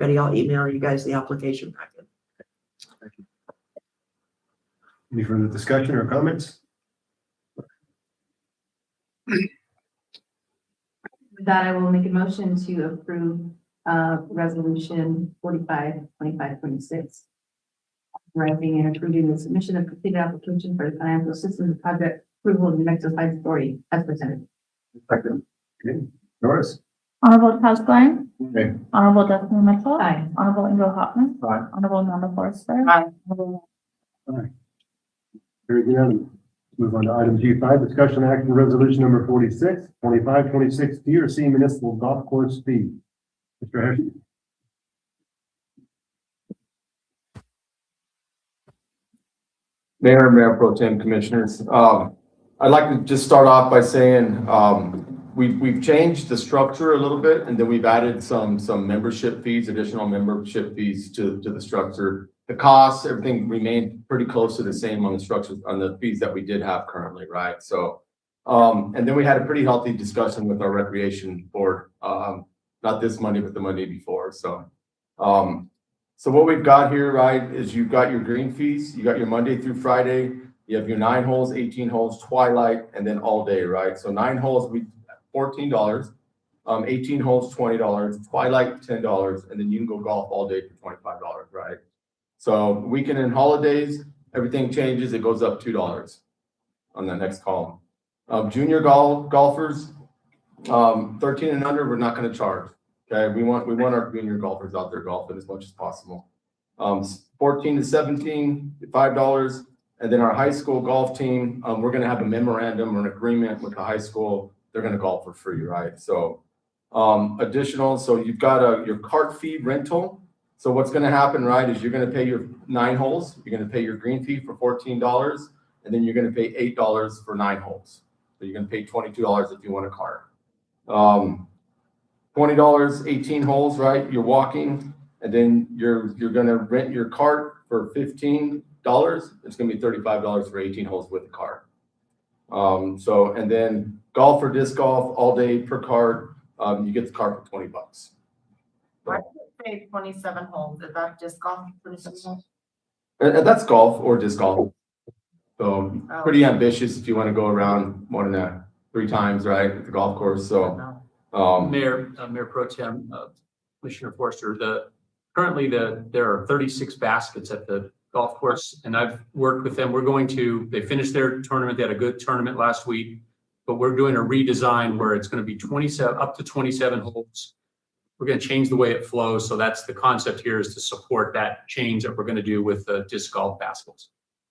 Ready, I'll email you guys the application packet. Any further discussion or comments? With that, I will make a motion to approve resolution 45/25/26. Authorizing and approving the submission of completed application for the financial assistance project approval of New Mexico Science Authority as presented. Second. Okay, Doris? Honorable Charles Klein. Okay. Honorable Dustin Mitchell. Aye. Honorable Ingo Hopman. Aye. Honorable Amanda Forrester. Aye. Honorable Very good. Move on to item G5, discussion action resolution number 46, 25/26 T or C municipal golf course fee. Mr. Hershey? Mayor Pro Tem, Commissioners. I'd like to just start off by saying, we've changed the structure a little bit, and then we've added some membership fees, additional membership fees to the structure. The costs, everything remained pretty close to the same on the structures, on the fees that we did have currently, right? So, and then we had a pretty healthy discussion with our recreation board, not this Monday, but the Monday before. So, so what we've got here, right, is you've got your green fees, you got your Monday through Friday, you have your 9 holes, 18 holes, twilight, and then all day, right? So 9 holes, $14, 18 holes, $20, twilight, $10, and then you can go golf all day for $25, right? So weekend and holidays, everything changes, it goes up $2 on the next column. Junior golfers, 13 and under, we're not gonna charge. Okay, we want our junior golfers out there golfing as much as possible. 14 to 17, $5. And then our high school golf team, we're gonna have a memorandum or an agreement with the high school. They're gonna golf for free, right? So additional, so you've got your cart fee rental. So what's gonna happen, right, is you're gonna pay your 9 holes, you're gonna pay your green fee for $14, and then you're gonna pay $8 for 9 holes. So you're gonna pay $22 if you want a cart. $20, 18 holes, right? You're walking, and then you're gonna rent your cart for $15. It's gonna be $35 for 18 holes with the cart. So, and then golf or disc golf all day per cart, you get the cart for $20. Why did it say 27 holes? Is that just golf? 27 holes? And that's golf or disc golf. So pretty ambitious if you want to go around more than 3 times, right, at the golf course. So, Mayor Pro Tem, Commissioner Forster, currently there are 36 baskets at the golf course, and I've worked with them. They finished their tournament. They had a good tournament last week, but we're doing a redesign where it's going to be 27, up to 27 holes. We're going to change the way it flows. So that's the concept here, is to support that change that we're going to do with the disc golf baskets.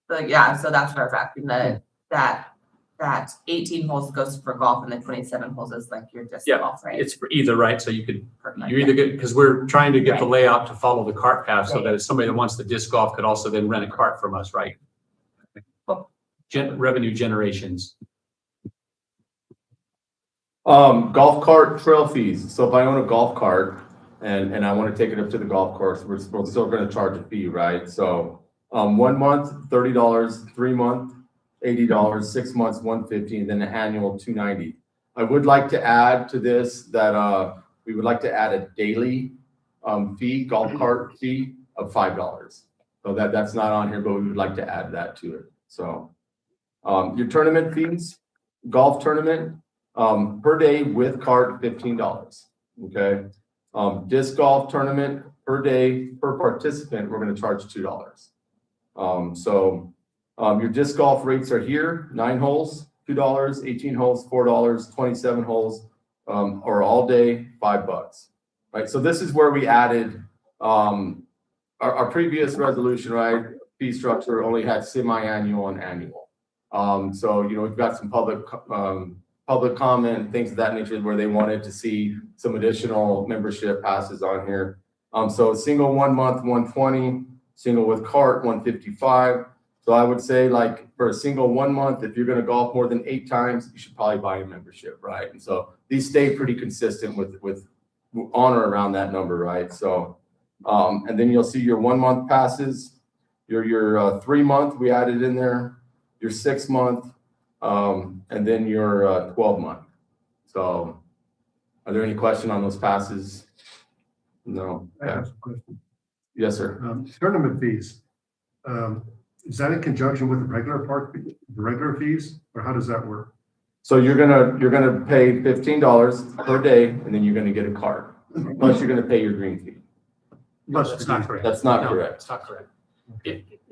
So yeah, so that's what I was asking, that 18 holes goes for golf and the 27 holes is like your disc Yeah, golf, right? It's for either, right? So you Perfect. either get, because we're trying to get the Right. layout to follow the cart path, so Right. that if somebody that wants the disc golf could also then rent a cart from us, right? Cool. Revenue generations. golf cart trail fees. So if I own a golf cart and I want to take it up to the golf course, we're still going to charge a fee, right? So 1 month, $30, 3 month, $80, 6 months, $150, and then an annual $290. I would like to add to this that we would like to add a daily fee, golf cart fee of $5. So that's not on here, but we would like to add that to it. So your tournament fees, golf tournament, per day with cart, $15. Okay. Disc golf tournament per day per participant, we're going to charge $2. Your disc golf rates are here: 9 holes, $2, 18 holes, $4, 27 holes, or all day, $5. Right. So this is where we added our previous resolution, right? Fee structure only had semi-annual and annual. So we've got some public comment, things of that nature, where they wanted to see some additional membership passes on here. So single 1 month, $120, single with cart, $155. So I would say, like, for a single 1 month, if you're going to golf more than 8 times, you should probably buy a membership, right? And so these stay pretty consistent with on or around that number, right? So, and then you'll see your 1 month passes, your 3 month, we added in there, your 6 month, and then your 12 month. So are there any question on those passes? No. I have a question. Yes, sir. Tournament fees. Is that in conjunction with the regular the regular fees, or how does that work? So you're gonna pay $15 per day, and then you're gonna get a card. Plus, you're gonna pay your green fee. No, that's not correct. That's not No, correct. That's not correct.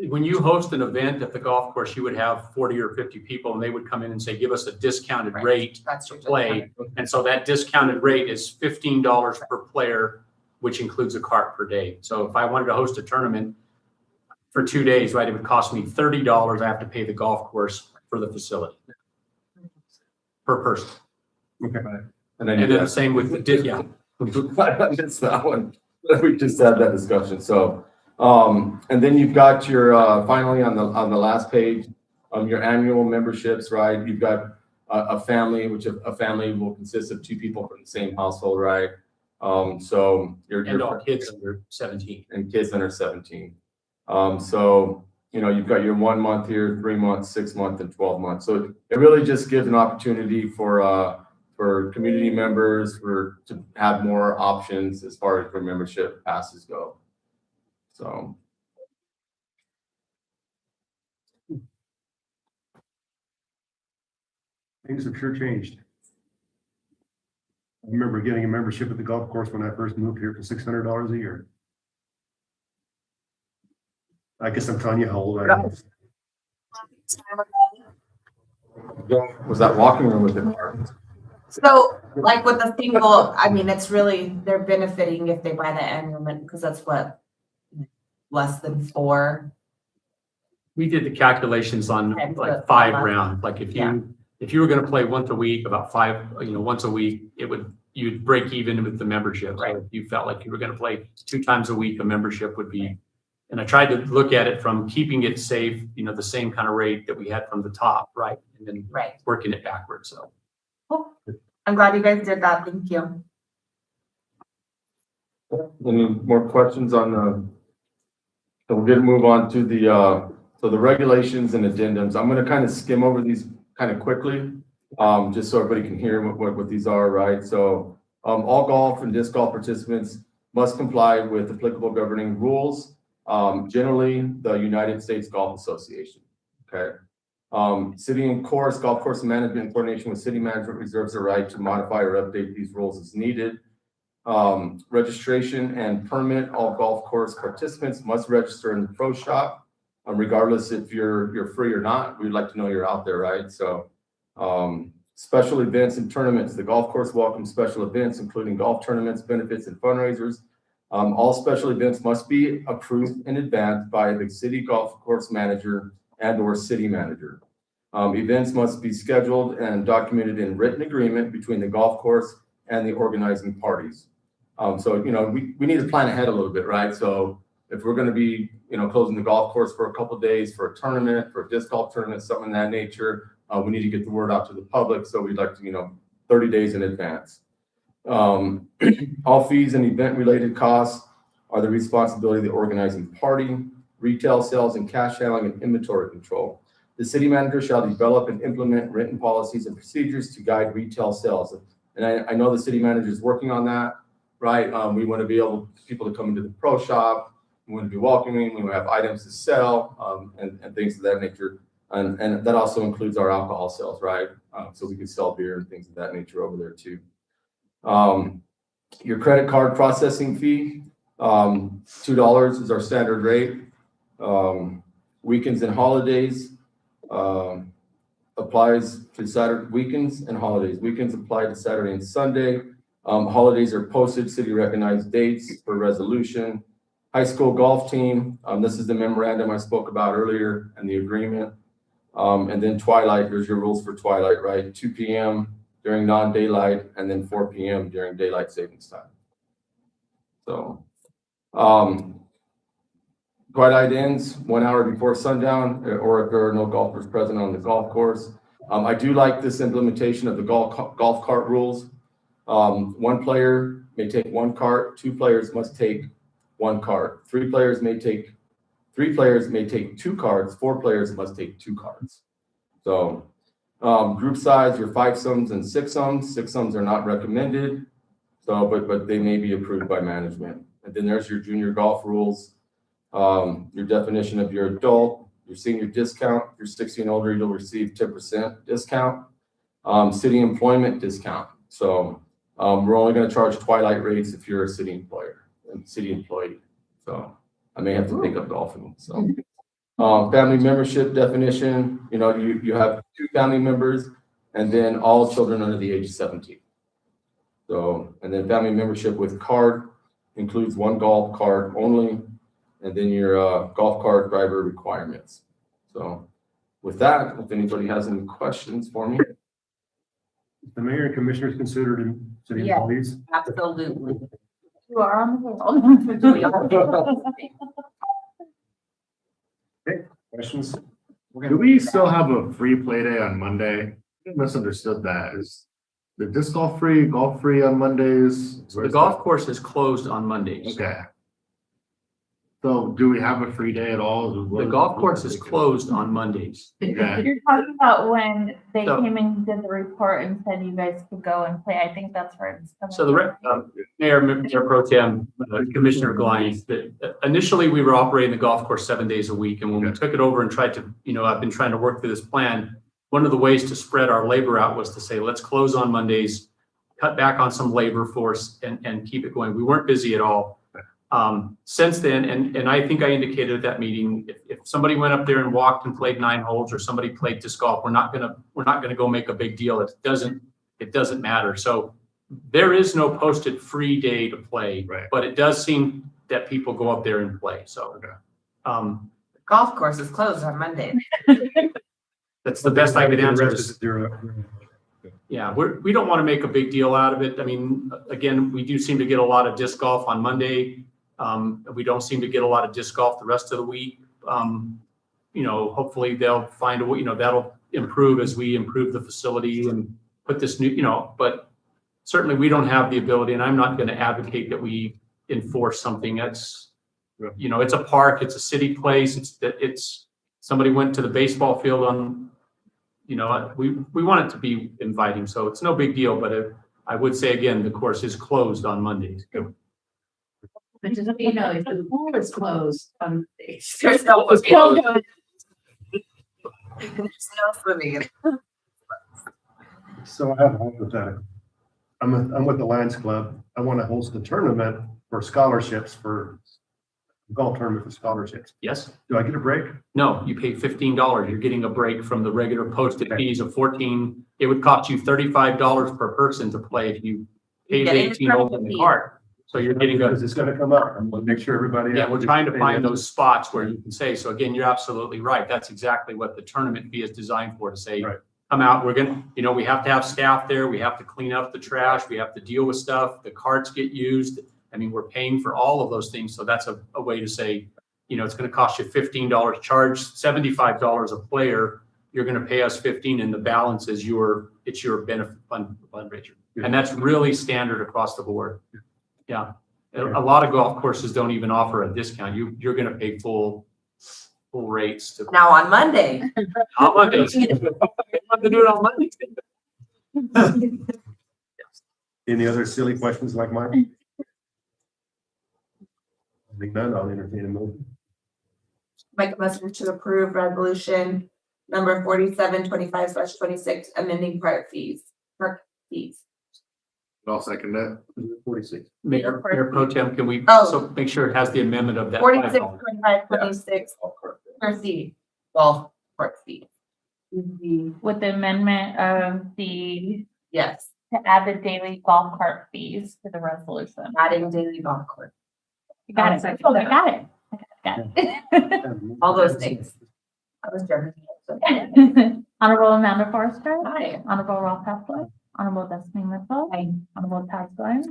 When you host an event at the golf course, you would have 40 or 50 people and they would come in and say, give us a discounted Right. rate That's to your play. And so that discounted rate is $15 per player, which includes a cart per day. So if I wanted to host a tournament for 2 days, right, it would cost me $30. I have to pay the golf course for the facility per person. Okay. And And then the same with the, yeah. I missed that one. We just had that discussion. So, and then you've got your, finally on the last page, your annual memberships, right? You've got a family, which a family will consist of 2 people from the same household, right? So And all kids under 17. and kids under 17. So, you know, you've got your 1 month here, 3 months, 6 month, and 12 months. So it really just gives an opportunity for community members to have more options as far as their membership passes go. So. Things have sure changed. I remember getting a membership at the golf course when I first moved here for $600 a year. I guess I'm telling you how old I am. Was that walking or was it car? So like with the single, I mean, it's really, they're benefiting if they buy the annual, because that's what, less than 4. We did the calculations on Okay, like so 5 5 rounds. Like Yeah. if you were going to play once a week, about 5, once a week, you'd break even with the membership. Right. So if you felt like you were going to play 2 times a week, a membership would be. And I tried to look at it from keeping it safe, the same kind of rate that we had from the top, right? And then Right. working it backwards. So Cool. I'm glad you guys did that. Thank you. Any more questions on so we're gonna move on to the regulations and addendums. I'm gonna kind of skim over these kind of quickly, just so everybody can hear what these are, right? So, all golf and disc golf participants must comply with applicable governing rules, generally the United States Golf Association, okay? City and golf course management in coordination with city management reserves the right to modify or update these rules as needed. Registration and permit. All golf course participants must register in the pro shop, regardless if you're free or not. We'd like to know you're out there, right? So, special events and tournaments. The golf course welcomes special events, including golf tournaments, benefits, and fundraisers. All special events must be approved in advance by the city golf course manager and/or city manager. Events must be scheduled and documented in written agreement between the golf course and the organizing parties. So, we need to plan ahead a little bit, right? So if we're going to be, closing the golf course for a couple of days for a tournament, for a disc golf tournament, something of that nature, we need to get the word out to the public. So we'd like to, 30 days in advance. All fees and event-related costs are the responsibility of the organizing party. Retail sales and cash handling and inventory control. The city manager shall develop and implement written policies and procedures to guide retail sales. And I know the city manager is working on that, right? We want to be able people to come into the pro shop. We want to be welcoming. We want to have items to sell, and things of that nature. And that also includes our alcohol sales, right? So we can sell beer and things of that nature over there too. Your credit card processing fee, $2 is our standard rate. Weekends and holidays applies to Saturday weekends and holidays. Weekends apply to Saturday and Sunday. Holidays are posted city recognized dates for resolution. High school golf team. This is the memorandum I spoke about earlier and the agreement. And then twilight, there's your rules for twilight, right? 2 p.m. during non-daylight and then 4 p.m. during daylight savings time. So, twilight ends 1 hour before sundown, or if there are no golfers present on the golf course. I do like this implementation of the golf cart rules. 1 player may take 1 cart, 2 players must take 1 cart. 3 players may take 2 carts, 4 players must take 2 carts. So, group size, your 5-somes and 6-somes. 6-somes are not recommended. So, but they may be approved by management. And then there's your junior golf rules, your definition of your adult, your senior discount. If you're 60 and older, you'll receive 10% discount. City employment discount. So we're only going to charge twilight rates if you're a city employee. So I may have to pick up golfing. So family membership definition, you have 2 family members and then all children under the age of 17. So, and then family membership with card includes 1 golf cart only, and then your golf cart driver requirements. So with that, if anybody has any questions for me. The mayor and commissioners considered city Yeah. employees. Absolutely. You are on the roll. Questions? Do we still have a free play day on Monday? I misunderstood that. Is the disc golf free on Mondays? The golf course is closed on Mondays. Okay. So do we have a free day at all? The golf course is closed on Mondays. Okay. You're talking about when they So- came and did the report and said you guys could go and play. I think that's where it's coming So the from. Mayor Pro Tem, Commissioner Gline, initially we were operating the golf course 7 days a week. And when we took it over and tried to, I've been trying to work through this plan. One of the ways to spread our labor out was to say, let's close on Mondays, cut back on some labor force and keep it going. We weren't busy at all. Since then, and I think I indicated at that meeting, if somebody went up there and walked and played 9 holes or somebody played disc golf, we're not gonna go make a big deal. It doesn't matter. So there is no posted free day to play, Right. but it does seem that people go up there and play. So, Golf course is closed on Monday. that's the best I could answer. The rest is zero. Yeah, we don't want to make a big deal out of it. I mean, again, we do seem to get a lot of disc golf on Monday. We don't seem to get a lot of disc golf the rest of the week. Hopefully they'll find a way, that'll improve as we improve the facility and put this new, but certainly we don't have the ability, and I'm not going to advocate that we enforce something that's, it's a park, it's a city place. It's somebody went to the baseball field on, we want it to be inviting, so it's no big deal, but I would say again, the course is closed on Mondays. But just so you know, if the pool is closed on Mondays. There's no swimming. There's no swimming. So I have a hypothetical. I'm with the Lions Club. I want to host a tournament for scholarships for golf tournament for scholarships. Yes? Do I get a break? No, you pay $15. You're getting a break from the regular posted fees of $14. It would cost you $35 per person to play if you paid Get it 18 holes in the cart. So you're getting Because it's going to come up. I'm going to make sure everybody. Yeah, we're trying to find those spots where you can say, so again, you're absolutely right. That's exactly what the tournament fee is designed for, to say, Right. come out, we have to have staff there. We have to clean up the trash. We have to deal with stuff. The carts get used. I mean, we're paying for all of those things. So that's a way to say, it's going to cost you $15, charge $75 a player. You're going to pay us 15 and the balance is your benefit fundraiser. And that's really standard across the board. Yeah. A lot of golf courses don't even offer a discount. You're going to pay full rates to. Now on Monday. On Mondays. You have to do it on Monday. Any other silly questions like mine? I think none. I'll entertain a motion. Make a motion to approve resolution number 4725/26, amending park fees. I'll second that. 46. Mayor Pro Tem, can we Oh. also make sure it has the amendment of that? 4625/26 per seat, golf course fee. With the amendment of to Yes, add the daily golf cart fees to the resolution. adding daily golf course, You got it. Second Oh, I that. got it. I got it. all those things. I was German. Honorable Amanda Forrester. Hi. Honorable Ralph Hathaway. Honorable Destiny Mitchell. Honorable Todd Glenn.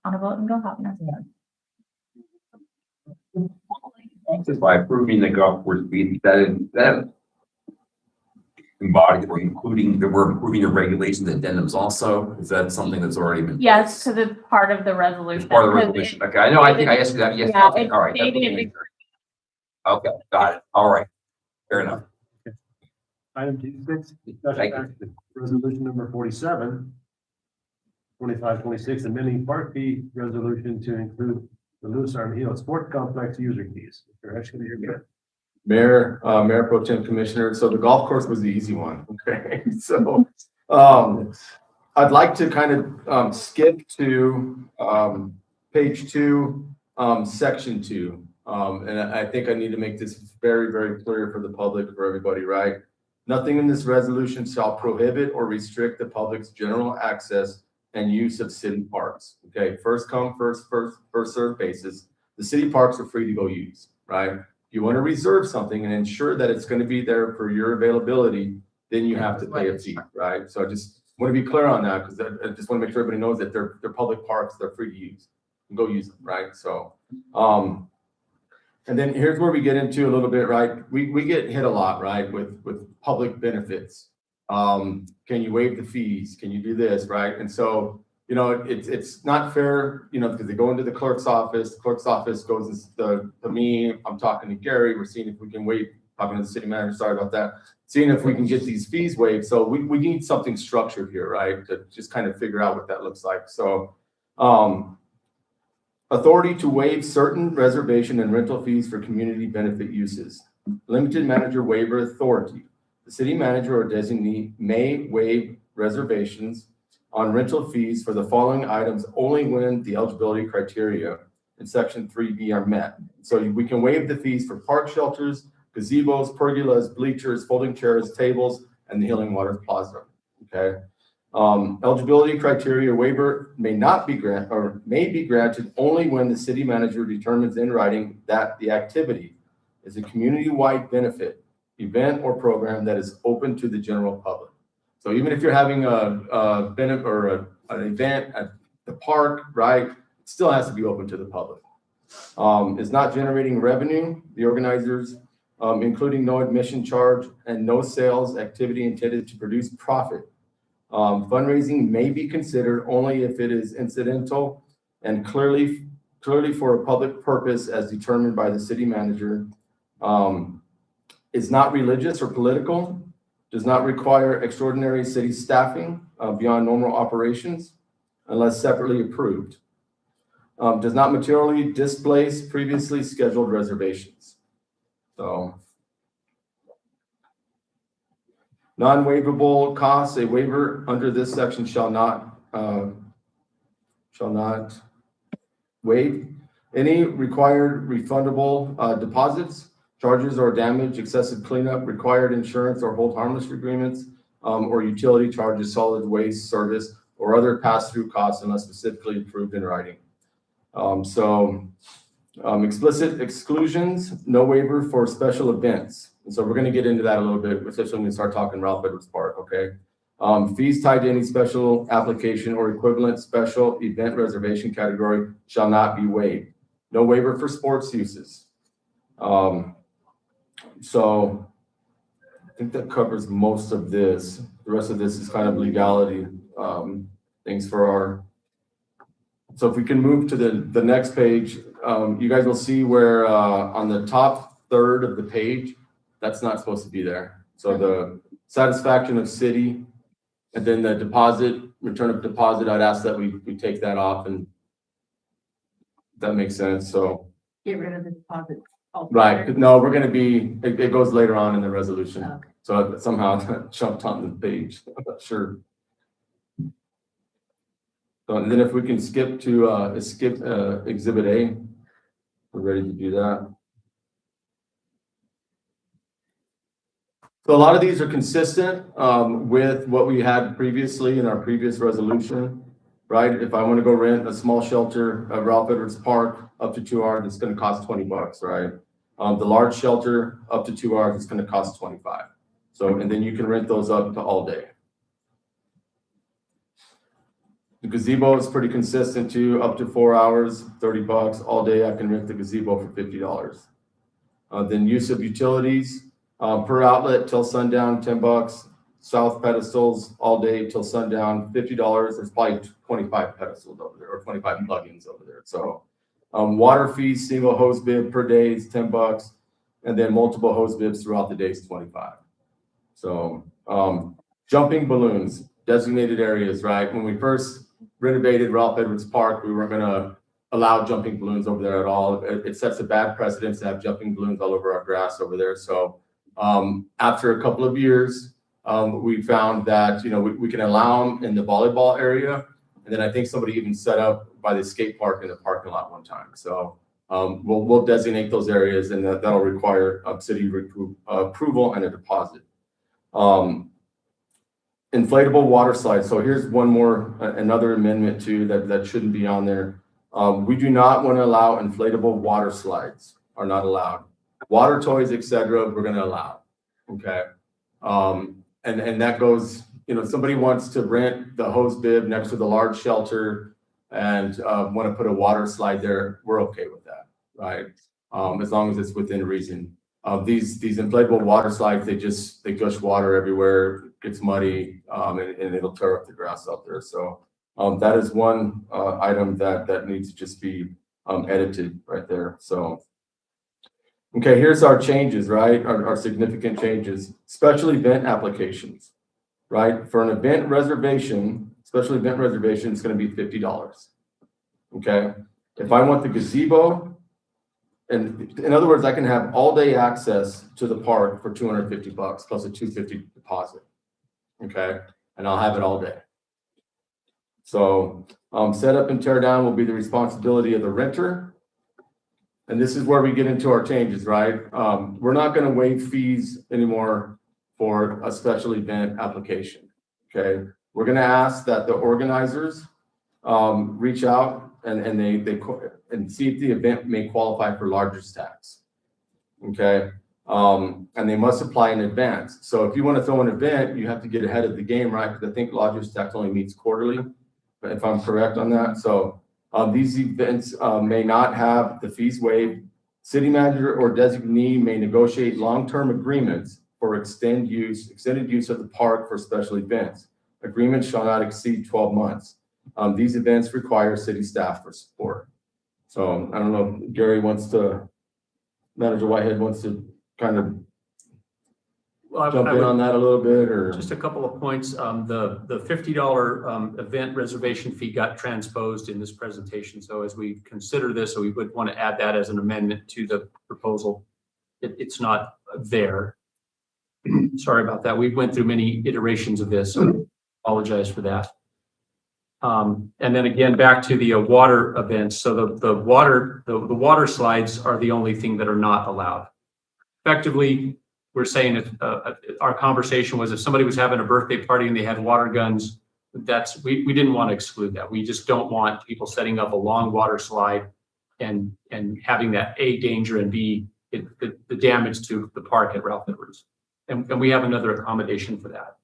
Honorable Ingo Hopner. Just by approving the golf course fee, that embodies, we're including, that we're improving the regulations addendums also. Is that something that's already been? Yes, because it's part of the It's resolution. part of the 'cause it- resolution. Okay, I know, I think I asked you that. Yes, Yeah, okay, it's all right. that's what stated- we need. Okay, got it. All right. Fair enough. Item T6, discussion Thank you. action, resolution number 47. 25-26, amending park fee resolution to include the Lewis Arm Hill Sports Complex user fees. Mr. Ashton, you're good. Mayor Pro Tem Commissioner, so the golf course was the easy one, okay? So, I'd like to kind of, skip to, page 2, section 2. And I think I need to make this very, very clear for the public, for everybody, right? Nothing in this resolution shall prohibit or restrict the public's general access and use of city parks, okay? First come, first served basis. The city parks are free to go use, right? You want to reserve something and ensure that it's going to be there for your availability, then you have to pay a fee, right? So I just want to be clear on that, because I just want to make sure everybody knows that they're public parks, they're free to use. Go use them, right? So, and then here's where we get into a little bit, right? We get hit a lot, right? With public benefits. Can you waive the fees? Can you do this, right? And so, you know, it's not fair, you know, because they go into the clerk's office goes to me, I'm talking to Gary, we're seeing if we can waive, talking to the city manager, sorry about that, seeing if we can get these fees waived. So we need something structured here, right? To just kind of figure out what that looks like. So, authority to waive certain reservation and rental fees for community benefit uses. Limited manager waiver authority. The city manager or designee may waive reservations on rental fees for the following items only when the eligibility criteria in section 3B are met. So we can waive the fees for park shelters, gazebos, pergolas, bleachers, folding chairs, tables, and the Healing Waters Plaza, okay? Eligibility criteria waiver may be granted only when the city manager determines in writing that the activity is a community-wide benefit, event, or program that is open to the general public. So even if you're having a benefit or an event at the park, right, it still has to be open to the public. Is not generating revenue, the organizers, including no admission charge and no sales activity intended to produce profit. Fundraising may be considered only if it is incidental and clearly for a public purpose as determined by the city manager. Is not religious or political, does not require extraordinary city staffing beyond normal operations unless separately approved. Does not materially displace previously scheduled reservations. So, non-waivable costs, a waiver under this section shall not waive any required refundable deposits, charges or damage, excessive cleanup, required insurance or hold harmless agreements, or utility charges, solid waste service, or other pass-through costs unless specifically approved in writing. Explicit exclusions, no waiver for special events. And so we're going to get into that a little bit, especially when we start talking Ralph Edwards Park, okay? Fees tied to any special application or equivalent special event reservation category shall not be waived. No waiver for sports uses. So I think that covers most of this. The rest of this is kind of legality, things for our. So if we can move to the next page, you guys will see where on the top third of the page, that's not supposed to be there. So the satisfaction of city and then the deposit, return of deposit, I'd ask that we take that off, and that makes sense. So Get rid of the deposit. right, no, we're going to be, it goes later on in the resolution. Okay. So somehow that jumped on the page, I'm not sure. So and then if we can skip to Exhibit A, we're ready to do that. So a lot of these are consistent with what we had previously in our previous resolution, right? If I want to go rent a small shelter at Ralph Edwards Park up to 2 hours, it's going to cost $20, right? The large shelter up to 2 hours, it's going to cost $25. So, and then you can rent those up to all day. The gazebo is pretty consistent too, up to 4 hours, $30. All day I can rent the gazebo for $50. Then use of utilities per outlet till sundown, $10. South pedestals all day till sundown, $50. There's probably 25 pedestals over there or 25 plugins over there. So water fees, single hose bib per day is $10. And then multiple hose bibs throughout the day is $25. So jumping balloons, designated areas, right? When we first renovated Ralph Edwards Park, we weren't gonna allow jumping balloons over there at all. It sets a bad precedence to have jumping balloons all over our grass over there. So after a couple of years, we found that, we can allow them in the volleyball area. And then I think somebody even set up by the skate park in the parking lot one time. So we'll designate those areas, and that'll require city approval and a deposit. Inflatable water slides. So here's one more, another amendment too, that shouldn't be on there. We do not want to allow inflatable water slides, are not allowed. Water toys, etc., we're going to allow. Okay. And that goes, somebody wants to rent the hose bib next to the large shelter and want to put a water slide there, we're okay with that, right? As long as it's within reason. These inflatable water slides, they gush water everywhere, gets muddy, and it'll tear up the grass out there. So that is one item that needs to just be edited right there. So, okay, here's our changes, right? Our significant changes. Special event applications, right? For an event reservation, special event reservation, it's going to be $50. Okay. If I want the gazebo, and in other words, I can have all day access to the park for $250 plus a $250 deposit. Okay. And I'll have it all day. So setup and tear down will be the responsibility of the renter. And this is where we get into our changes, right? We're not going to waive fees anymore for a special event application. Okay. We're going to ask that the organizers reach out and they see if the event may qualify for largest tax. Okay. And they must apply in advance. So if you want to throw an event, you have to get ahead of the game, right? Because I think largest tax only meets quarterly, if I'm correct on that. So these events may not have the fees waived. City manager or designee may negotiate long-term agreements for extended use of the park for special events. Agreements shall not exceed 12 months. These events require city staff for support. So I don't know if Gary Manager Whitehead wants to kind of jump in on that a little bit, or just a couple of points. The $50 event reservation fee got transposed in this presentation. So as we consider this, so we would want to add that as an amendment to the proposal. It's not there. Sorry about that. We went through many iterations of this, so I apologize for that. And then again, back to the water events. So the water slides are the only thing that are not allowed. Effectively, we're saying if our conversation was if somebody was having a birthday party and they had water guns, we didn't want to exclude that. We just don't want people setting up a long water slide and having that A, danger, and B, the damage to the park at Ralph Edwards. And we have another accommodation for that.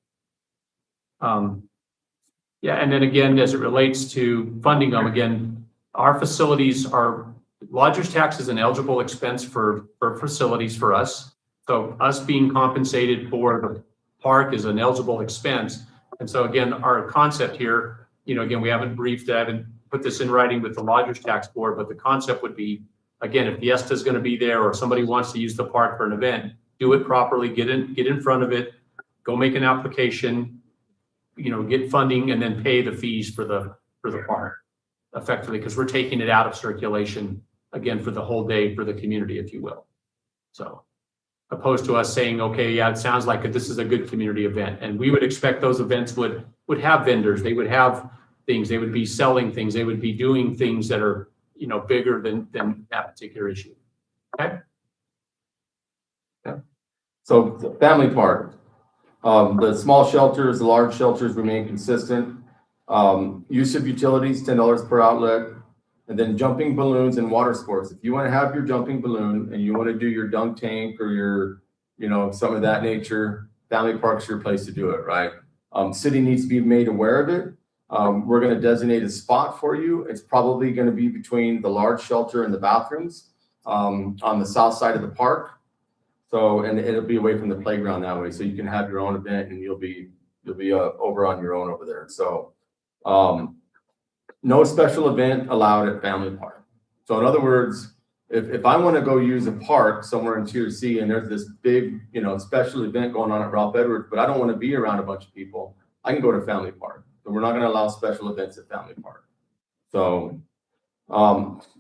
Yeah, and then again, as it relates to funding them, again, our facilities are, lodger's tax is an eligible expense for facilities for us. So us being compensated for the park is an eligible expense. And so again, our concept here, again, we haven't briefed, I haven't put this in writing with the lodger's tax board, but the concept would be, again, if Fiesta is going to be there or somebody wants to use the park for an event, do it properly, get in front of it, go make an application, get funding, and then pay the fees for the park effectively, because we're taking it out of circulation again for the whole day for the community, if you will. So opposed to us saying, okay, yeah, it sounds like this is a good community event. And we would expect those events would have vendors, they would have things, they would be selling things, they would be doing things that are, bigger than that particular issue. Okay. Yeah. So the family park, the small shelters, the large shelters remain consistent. Use of utilities, $10 per outlet. And then jumping balloons and water sports. If you want to have your jumping balloon and you want to do your dunk tank or your, some of that nature, family park's your place to do it, right? City needs to be made aware of it. We're going to designate a spot for you. It's probably going to be between the large shelter and the bathrooms on the south side of the park. So, and it'll be away from the playground that way. So you can have your own event and you'll be over on your own over there. So, no special event allowed at family park. So in other words, if I want to go use a park somewhere in Tier C and there's this big, special event going on at Ralph Edwards, but I don't want to be around a bunch of people, I can go to family park. and we're not gonna allow special events at Family Park. So,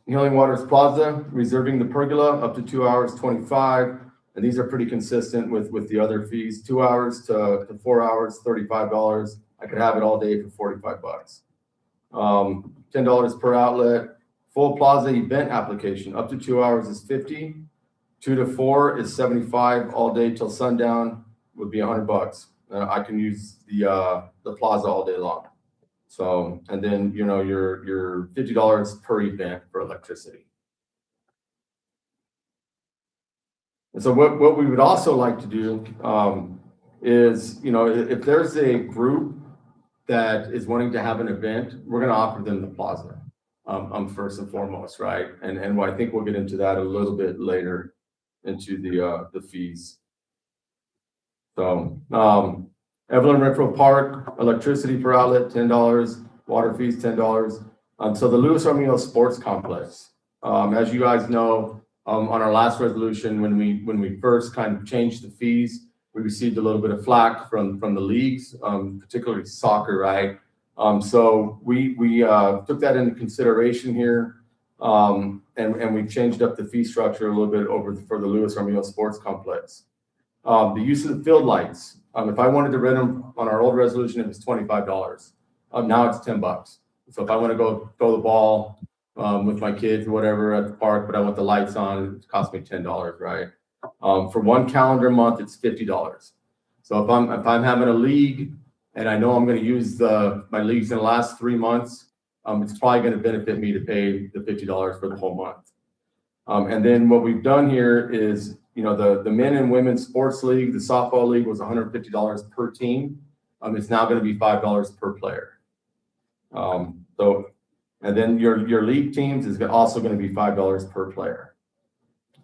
Healing Waters Plaza, reserving the pergola up to 2 hours 25, and these are pretty consistent with the other fees. 2 hours to 4 hours, $35. I could have it all day for $45. $10 per outlet. Full plaza event application, up to 2 hours is 50. 2 to 4 is 75. All day till sundown would be $100. I can use the plaza all day long. So, and then, you know, your $50 per event for electricity. And so what we would also like to do is, you know, if there's a group that is wanting to have an event, we're going to offer them the plaza first and foremost, right? And I think we'll get into that a little bit later into the fees. So, Evelyn Renfro Park, electricity per outlet, $10, water fees, $10. So the Luis Armijo Sports Complex, as you guys know, on our last resolution, when we first kind of changed the fees, we received a little bit of flack from the leagues, particularly soccer, right? So we took that into consideration here, and we changed up the fee structure a little bit for the Luis Armijo Sports Complex. The use of the field lights. If I wanted to rent them on our old resolution, it was $25. Now it's $10. So if I want to go throw the ball with my kids or whatever at the park, but I want the lights on, it costs me $10, right? For one calendar month, it's $50. So if I'm having a league and I know I'm going to use my leagues in the last 3 months, it's probably going to benefit me to pay the $50 for the whole month. And then what we've done here is, you know, the men and women's sports league, the softball league was $150 per team. It's now going to be $5 per player. So, and then your league teams is also going to be $5 per player.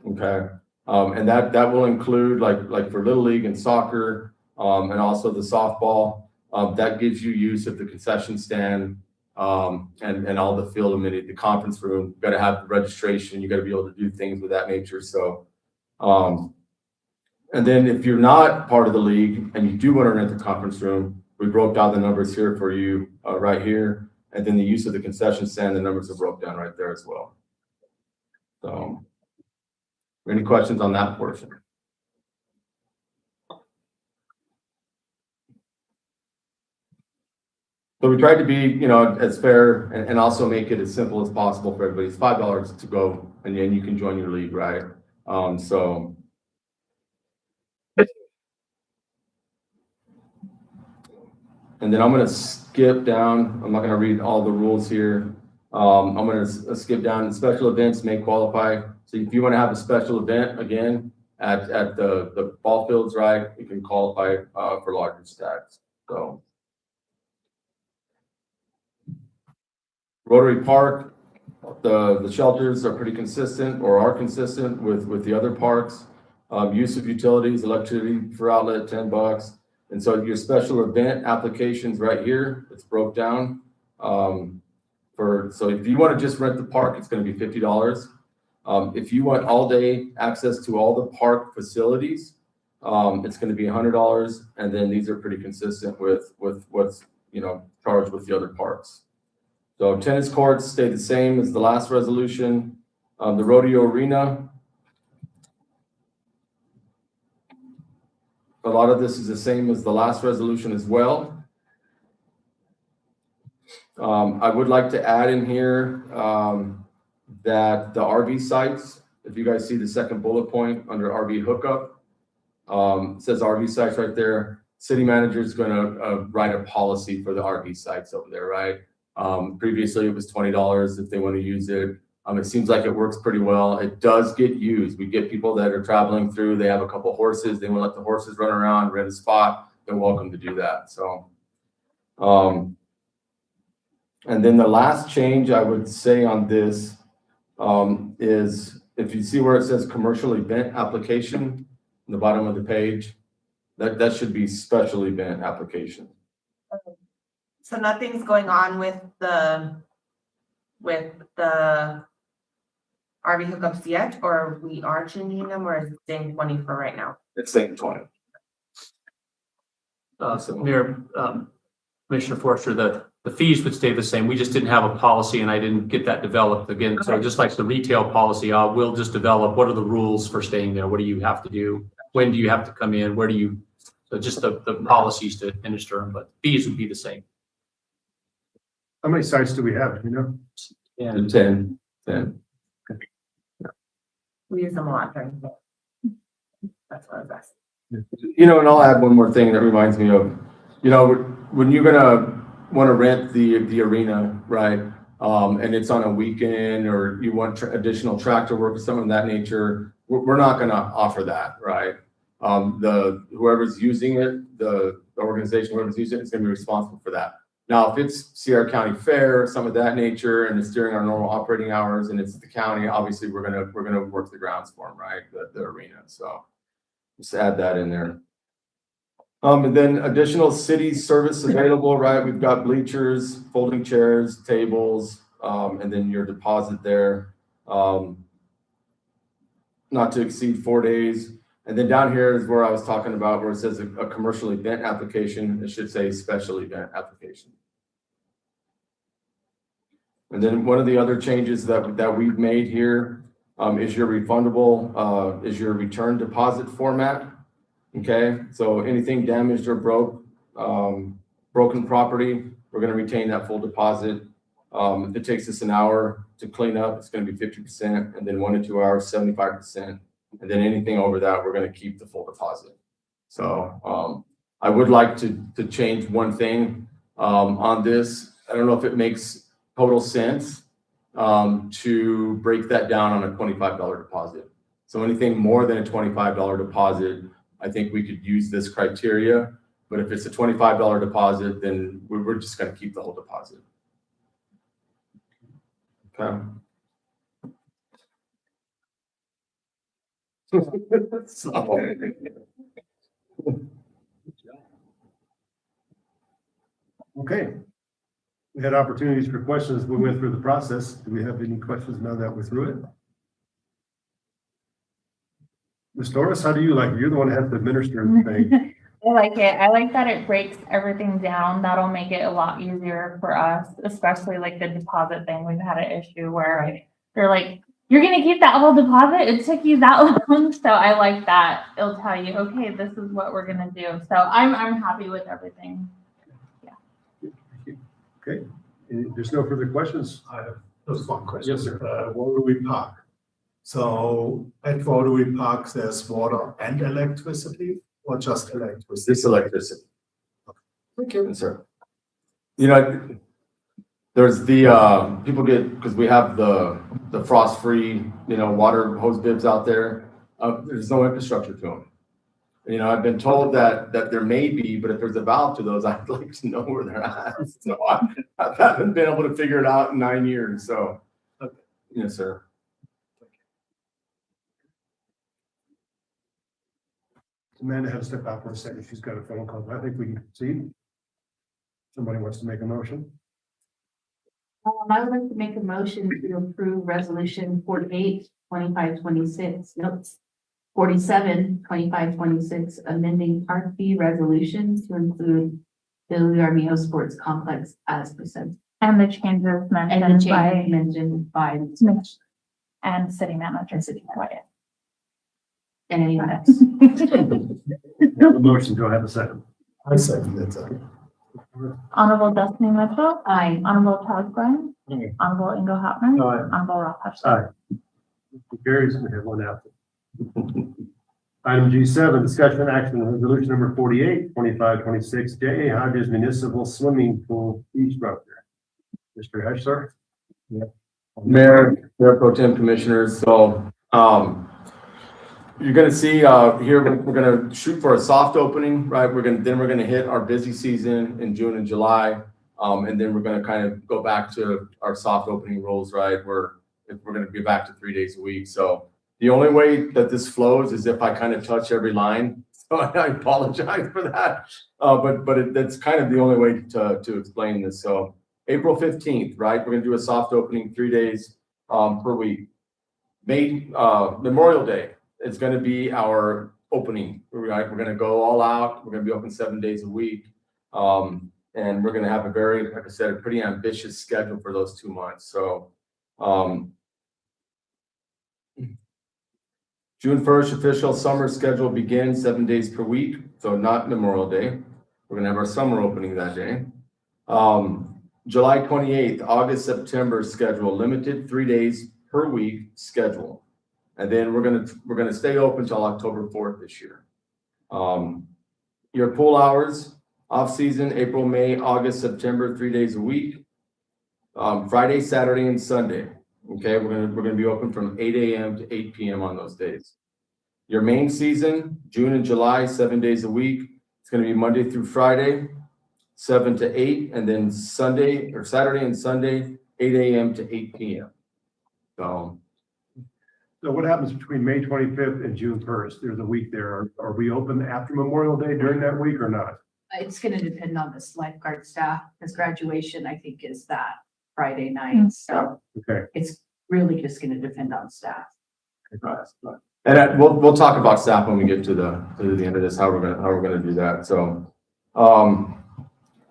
Okay. And that will include like for Little League and soccer, and also the softball. That gives you use of the concession stand, and all the field amenities, the conference room. You've got to have the registration. You got to be able to do things with that nature. So, and then if you're not part of the league and you do want to rent the conference room, we broke down the numbers here for you right here. And then the use of the concession stand, the numbers are broke down right there as well. So, any questions on that portion? So we tried to be, you know, as fair and also make it as simple as possible for everybody. It's $5 to go, and then you can join your league, right? So. And then I'm going to skip down. I'm not going to read all the rules here. I'm going to skip down. Special events may qualify. So if you want to have a special event again at the ball fields, right, you can qualify for larger stacks. So Rotary Park, the shelters are pretty consistent or are consistent with the other parks. Use of utilities, electricity per outlet, $10. And so your special event applications right here, it's broke down. So if you want to just rent the park, it's going to be $50. If you want all day access to all the park facilities, it's going to be $100. And then these are pretty consistent with what's, you know, charged with the other parks. So tennis courts stay the same as the last resolution. The rodeo arena. A lot of this is the same as the last resolution as well. I would like to add in here that the RV sites, if you guys see the second bullet point under RV hookup, it says RV sites right there. City manager is going to write a policy for the RV sites over there, right? Previously it was $20 if they want to use it. It seems like it works pretty well. It does get used. We get people that are traveling through, they have a couple horses, they want to let the horses run around, rent a spot, they're welcome to do that. So, and then the last change I would say on this is if you see where it says commercial event application in the bottom of the page, that should be special event application. So nothing's going on with the RV hookups yet, or we are changing them, or is it staying 20 for right now? It's saying 20. Mayor, Commissioner Forster, the fees would stay the same. We just didn't have a policy and I didn't get that developed again. So just like the retail policy, we'll just develop, what are the rules for staying there? What do you have to do? When do you have to come in? Where do you, so just the policies to administer them, but fees would be the same. How many sites do we have, you know? And 10. We use them a lot during the day. That's what I was asking. You know, and I'll add one more thing that reminds me of, you know, when you're gonna want to rent the arena, right? And it's on a weekend or you want additional tractor work or something of that nature, we're not gonna offer that, right? Whoever's using it, the organization, whoever's using it is gonna be responsible for that. Now, if it's Sierra County Fair, some of that nature, and it's during our normal operating hours and it's the county, obviously we're gonna work the grounds for them, right? The arena, so just add that in there. And then additional city service available, right? We've got bleachers, folding chairs, tables, and then your deposit there. Not to exceed 4 days. And then down here is where I was talking about where it says a commercial event application. It should say special event application. And then one of the other changes that we've made here is your refundable, is your return deposit format. Okay, so anything damaged or broken property, we're going to retain that full deposit. If it takes us an hour to clean up, it's going to be 50%, and then 1 to 2 hours, 75%. And then anything over that, we're going to keep the full deposit. So I would like to change one thing on this. I don't know if it makes total sense to break that down on a $25 deposit. So anything more than a $25 deposit, I think we could use this criteria, but if it's a $25 deposit, then we're just going to keep the whole deposit. Okay. Okay. We had opportunities for questions. We went through the process. Do we have any questions now that we're through it? Ms. Doris, how do you like it? You're the one that has to administer the thing. I like it. I like that it breaks everything down. That'll make it a lot easier for us, especially like the deposit thing. We've had an issue where they're like, you're going to keep that whole deposit? It took you that long. So I like that. It'll tell you, okay, this is what we're going to do. So I'm happy with everything. Okay. There's no further questions. I have just one question. Yes, sir. Rotary Park. So at Rotary Park, there's water and electricity or just electricity? This electricity. Thank you. Yes, sir. You know, there's the people get, because we have the frost-free, you know, water hose bibs out there. There's no infrastructure to them. You know, I've been told that there may be, but if there's a valve to those, I'd like to know where they're at. So I haven't been able to figure it out in 9 years. So, yes, sir. Amanda had to step out for a second. She's got a phone call. I think we can proceed. Somebody wants to make a motion. I would like to make a motion to approve resolution 48, 25, 26, notes 47, 25, 26, amending park fee resolutions to include the Armio Sports Complex as presented. And the changes And the mentioned change by mentioned by Mitch and city manager. Wyatt. and anyone else. We have a motion. Do I have a second? I second it. Honorable Destiny Mitchell. Aye. Honorable Todd Glenn. Aye. Honorable Ingo Hopman. Aye. Honorable Ralph Hutchinson. Aye. Motion carries. We have one absent. Item G7, discussion action on resolution number 48, 25, 26, J.A. Hodges Municipal Swimming Pool Fee Structure. Mr. Heschler? Mayor Pro Tem Commissioners, so you're gonna see here, we're gonna shoot for a soft opening, right? We're gonna hit our busy season in June and July. And then we're gonna kind of go back to our soft opening rules, right? We're gonna be back to 3 days a week. So the only way that this flows is if I kind of touch every line. So I apologize for that. But that's kind of the only way to explain this. So April 15th, right? We're gonna do a soft opening 3 days per week. Memorial Day is gonna be our opening, right? We're gonna go all out. We're gonna be open 7 days a week. And we're gonna have a very, like I said, a pretty ambitious schedule for those 2 months. So, June 1st, official summer schedule begins 7 days per week, so not Memorial Day. We're gonna have our summer opening that day. July 28th, August, September schedule, limited 3 days per week schedule. And then we're gonna stay open till October 4th this year. Your pool hours, off season, April, May, August, September, 3 days a week. Friday, Saturday, and Sunday. Okay, we're gonna be open from 8 a.m. to 8 p.m. on those days. Your main season, June and July, 7 days a week. It's gonna be Monday through Friday, 7 to 8, and then Sunday or Saturday and Sunday, 8 a.m. to 8 p.m. So what happens between May 25th and June 1st? There's a week there. Are we open after Memorial Day during that week or not? It's gonna depend on this lifeguard staff, because graduation, I think, is that Friday night, so Okay. it's really just gonna depend on staff. And we'll talk about staff when we get to the end of this, how we're gonna do that. So,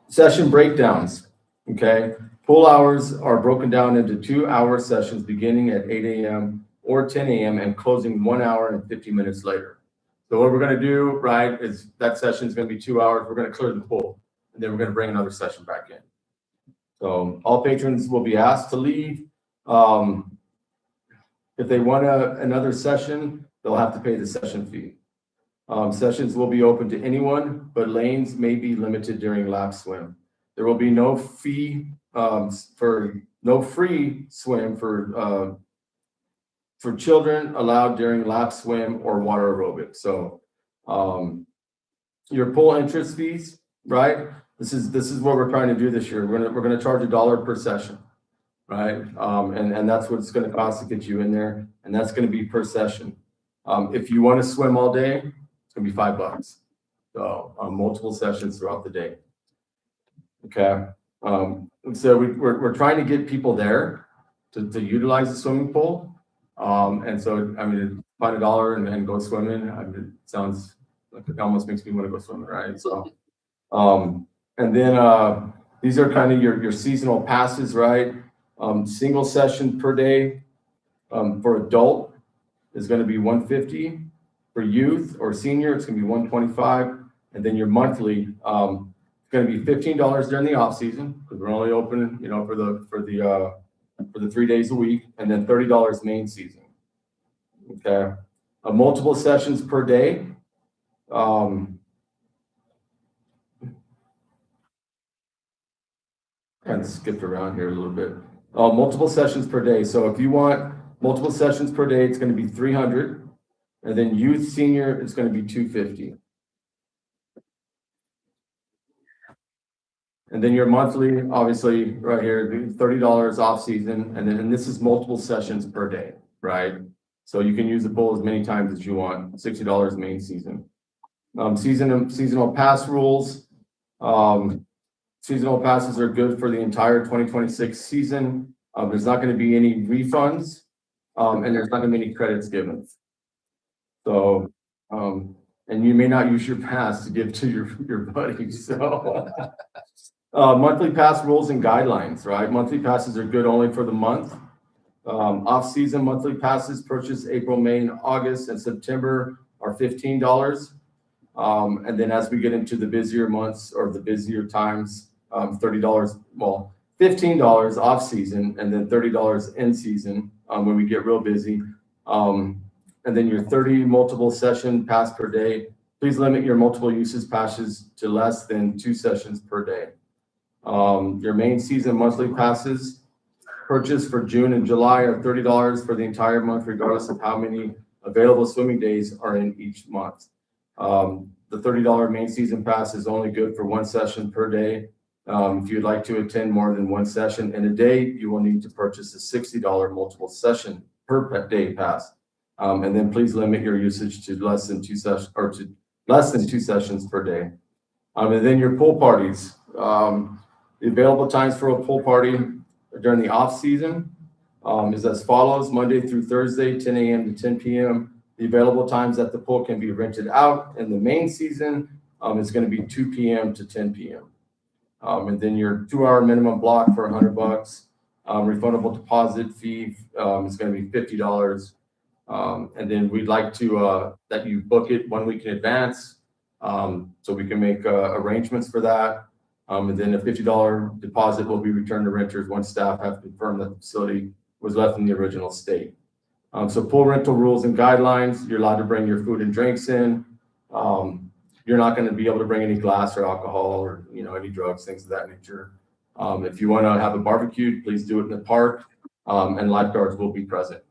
session breakdowns, okay? Pool hours are broken down into 2-hour sessions beginning at 8 a.m. or 10 a.m. and closing 1 hour and 50 minutes later. So what we're gonna do, right, is that session is gonna be 2 hours. We're gonna clear the pool, and then we're gonna bring another session back in. So all patrons will be asked to leave. If they want another session, they'll have to pay the session fee. Sessions will be open to anyone, but lanes may be limited during lap swim. There will be no free swim for children allowed during lap swim or water aerobics. So, your pool entrance fees, right? This is what we're trying to do this year. We're gonna charge $1 per session, right? And that's what it's gonna cost to get you in there, and that's gonna be per session. If you want to swim all day, it's gonna be $5. So, multiple sessions throughout the day. Okay. So we're trying to get people there to utilize the swimming pool. And so, I mean, find $1 and go swimming. I mean, it sounds like it almost makes me want to go swimming, right? So, and then these are kind of your seasonal passes, right? Single session per day for adult is going to be $150. For youth or senior, it's going to be $125. And then your monthly, it's going to be $15 during the off season because we're only open, you know, for the 3 days a week, and then $30 main season. Okay, multiple sessions per day. Kind of skipped around here a little bit. Multiple sessions per day. So if you want multiple sessions per day, it's going to be $300, and then youth senior, it's going to be $250. And then your monthly, obviously, right here, $30 off season, and this is multiple sessions per day, right? So you can use the pool as many times as you want. $60 main season. Seasonal pass rules. Seasonal passes are good for the entire 2026 season. There's not going to be any refunds, and there's not going to be any credits given. So, and you may not use your pass to give to your buddies. So. Monthly pass rules and guidelines, right? Monthly passes are good only for the month. Off-season monthly passes purchased April, May, and August, and September are $15. And then as we get into the busier months or the busier times, $30, well, $15 off-season, and then $30 in season when we get real busy. And then your 30 multiple session pass per day. Please limit your multiple uses passes to less than 2 sessions per day. Your main season monthly passes purchased for June and July are $30 for the entire month, regardless of how many available swimming days are in each month. The $30 main season pass is only good for 1 session per day. If you'd like to attend more than 1 session in a day, you will need to purchase a $60 multiple session per day pass. And then please limit your usage to less than 2 sessions or to less than 2 sessions per day. And then your pool parties. The available times for a pool party during the off season is as follows: Monday through Thursday, 10 a.m. to 10 p.m. The available times at the pool can be rented out. In the main season, it's going to be 2 p.m. to 10 p.m. And then your 2-hour minimum block for $100. Refundable deposit fee is going to be $50. And then we'd like to that you book it 1 week in advance, so we can make arrangements for that. And then a $50 deposit will be returned to renters once staff have confirmed that the facility was left in the original state. So pool rental rules and guidelines, you're allowed to bring your food and drinks in. You're not going to be able to bring any glass or alcohol or, any drugs, things of that nature. If you want to have a barbecue, please do it in the park, and lifeguards will be present.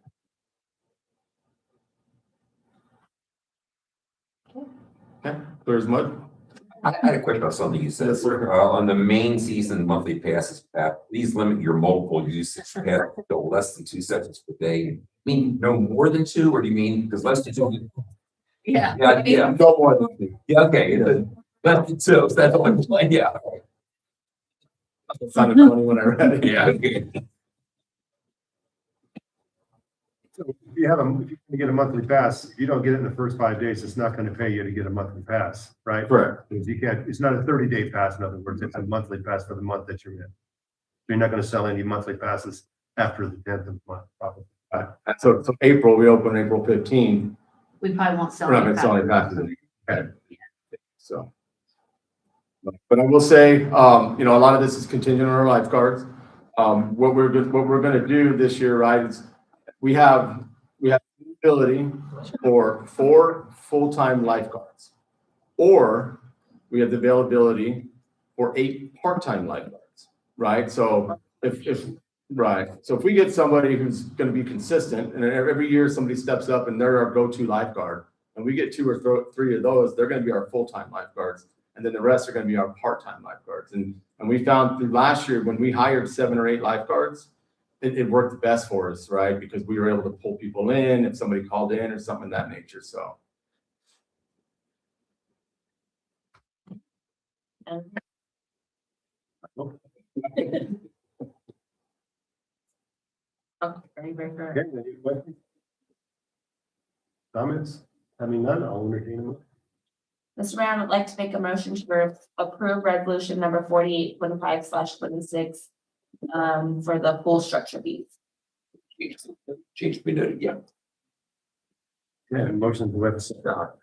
Okay, clear as mud? I had a question about something you said. Yes, sir. On the main season monthly passes, please limit your multiple usage pass to less than 2 sessions per day. Mean no more than 2, or do you mean, because less than 2? Yeah. Yeah. No more than 2. Yeah, okay, less than 2, so that's all I'm saying, yeah. It sounded funny when I read it. Yeah. So if you get a monthly pass, if you don't get it in the first 5 days, it's not gonna pay you to get a monthly pass, right? Correct. Because you can't, it's not a 30-day pass, in other words, it's a monthly pass for the month that you're in. You're not gonna sell any monthly passes after the 10th of the month, probably. So April, we open April 15th. We probably won't sell. We're not any gonna sell any passes. passes. Okay. So. But I will say, a lot of this is contingent on our lifeguards. What we're gonna do this year, right, is we have the ability for 4 full-time lifeguards, or we have the availability for 8 part-time lifeguards, right? So if we get somebody who's gonna be consistent, and every year somebody steps up and they're our go-to lifeguard, and we get 2 or 3 of those, they're gonna be our full-time lifeguards. And then the rest are going to be our part-time lifeguards. And we found through last year, when we hired 7 or 8 lifeguards, it worked the best for us, right? Because we were able to pull people in if somebody called in or something of that nature. So. Okay, any questions? Comments? Having none, I'll entertain a motion. Mr. Mayor, I would like to make a motion to approve resolution number 4825/26 for the pool structure fees. Change to be noted, yeah. Yeah, and motion to website.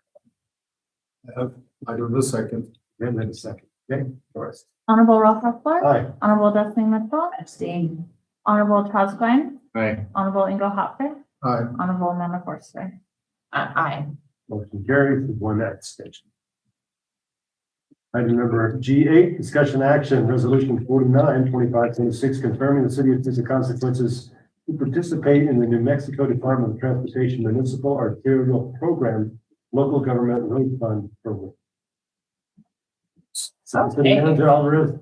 I do the second. And then a second. Okay, Doris. Honorable Ralph Hessler. Aye. Honorable Destiny Mitchell. Abstain. Honorable Charles Graham. Right. Honorable Ingo Hopper. Aye. Honorable Amanda Forster. Aye. Motion carries with 1 abstention. Item number G8, discussion action, resolution 49/2526, confirming the city of Tis consequences to participate in the New Mexico Department of Transportation Municipal Arterial Program, Local Government Road Fund Program. City Manager Alvarez.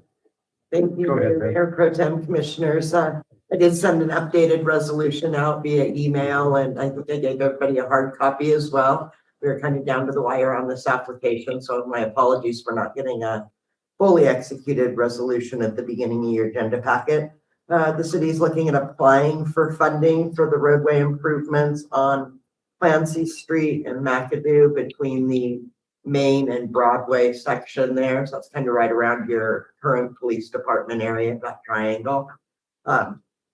Thank you, Go ahead, Mayor Pro Tem Commissioners. I did send an updated resolution out via email, and I think I gave everybody a hard copy as well. We were kind of down to the wire on this application, so my apologies for not getting a fully executed resolution at the beginning of your agenda packet. The city is looking at applying for funding for the roadway improvements on Clancy Street and McAdoo between the Main and Broadway section there. So that's kind of right around your current police department area, that triangle.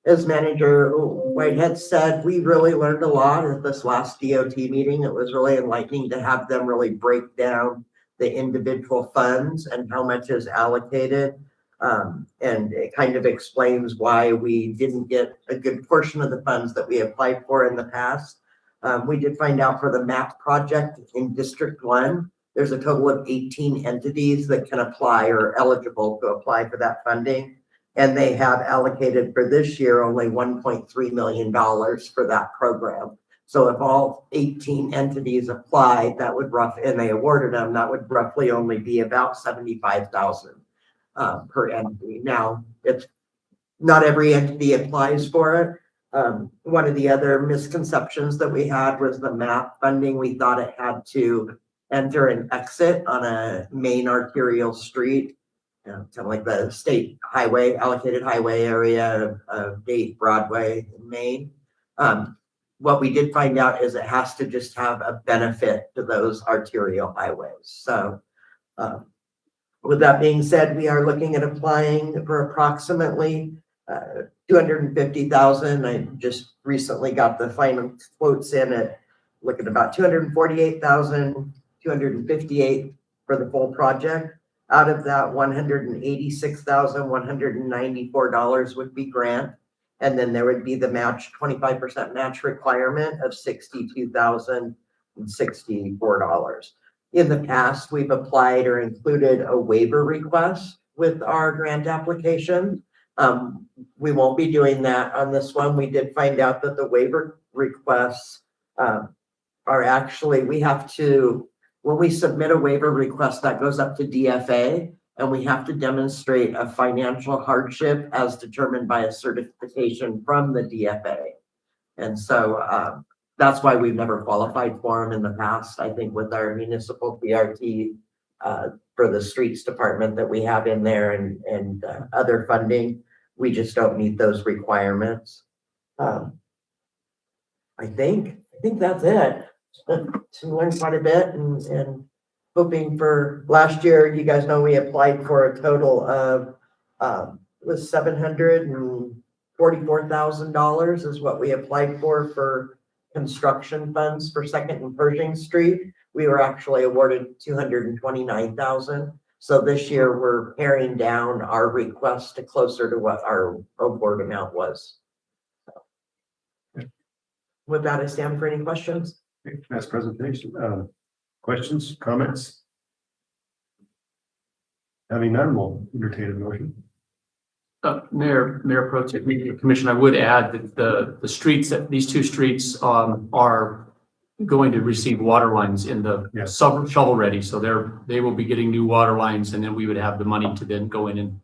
As Manager Whitehead said, we really learned a lot at this last DOT meeting. It was really enlightening to have them really break down the individual funds and how much is allocated. And it kind of explains why we didn't get a good portion of the funds that we applied for in the past. We did find out for the MAP project in District 1, there's a total of 18 entities that can apply or eligible to apply for that funding. And they have allocated for this year only $1.3 million for that program. So if all 18 entities applied, that would and they awarded them, that would roughly only be about $75,000 per entity. Now, it's not every entity applies for it. One of the other misconceptions that we had was the MAP funding. We thought it had to enter and exit on a main arterial street. Kind of like the state highway, allocated highway area of Date, Broadway, and Main. What we did find out is it has to just have a benefit to those arterial highways. So With that being said, we are looking at applying for approximately 250,000. I just recently got the final quotes in at looking about 248,258 for the full project. Out of that, $186,194 would be grant. And then there would be the match, 25% match requirement of $62,064. In the past, we've applied or included a waiver request with our grant application. We won't be doing that on this one. We did find out that the waiver requests are actually, we have to, when we submit a waiver request, that goes up to DFA, and we have to demonstrate a financial hardship as determined by a certification from the DFA. And so that's why we've never qualified for them in the past. I think with our municipal PRT for the streets department that we have in there and other funding, we just don't meet those requirements. I think that's it. To learn quite a bit and hoping for last year, you guys know we applied for a total of it was $744,000 is what we applied for construction funds for Second and Pershing Street. We were actually awarded $229,000. So this year we're paring down our request to closer to what our award amount was. With that, I stand for any questions. Nice presentation. Questions, comments? Having none, we'll entertain a motion. Mayor Pro Tem, Commission, I would add that the streets, these two streets are going to receive water lines in the shovel ready. So they will be getting new water lines, and then we would have the money to then go in and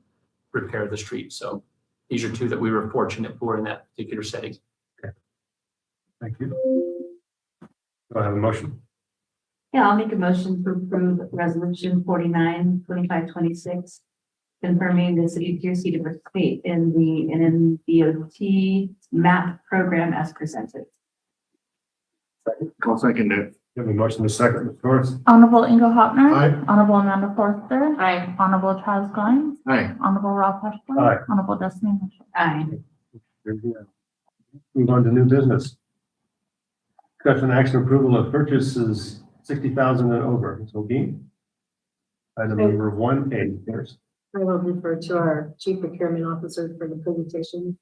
repair the street. So these are two that we were fortunate for in that particular setting. Okay. Thank you. Do I have a motion? Yeah, I'll make a motion to approve resolution 49/25/26, confirming the city of Pierce to participate in the NNDOT MAP program as presented. I'll second it. You have a motion to second, of course. Honorable Ingo Hopner. Aye. Honorable Amanda Forster. Aye. Honorable Charles Grimes. Aye. Honorable Ralph Hochberg. Aye. Honorable Destiny Mitchell. Aye. Move on to new business. Discussion action approval of purchases 60,000 and over. So Dean. Item number 1A. There's I will refer to our chief procurement officer for the presentation.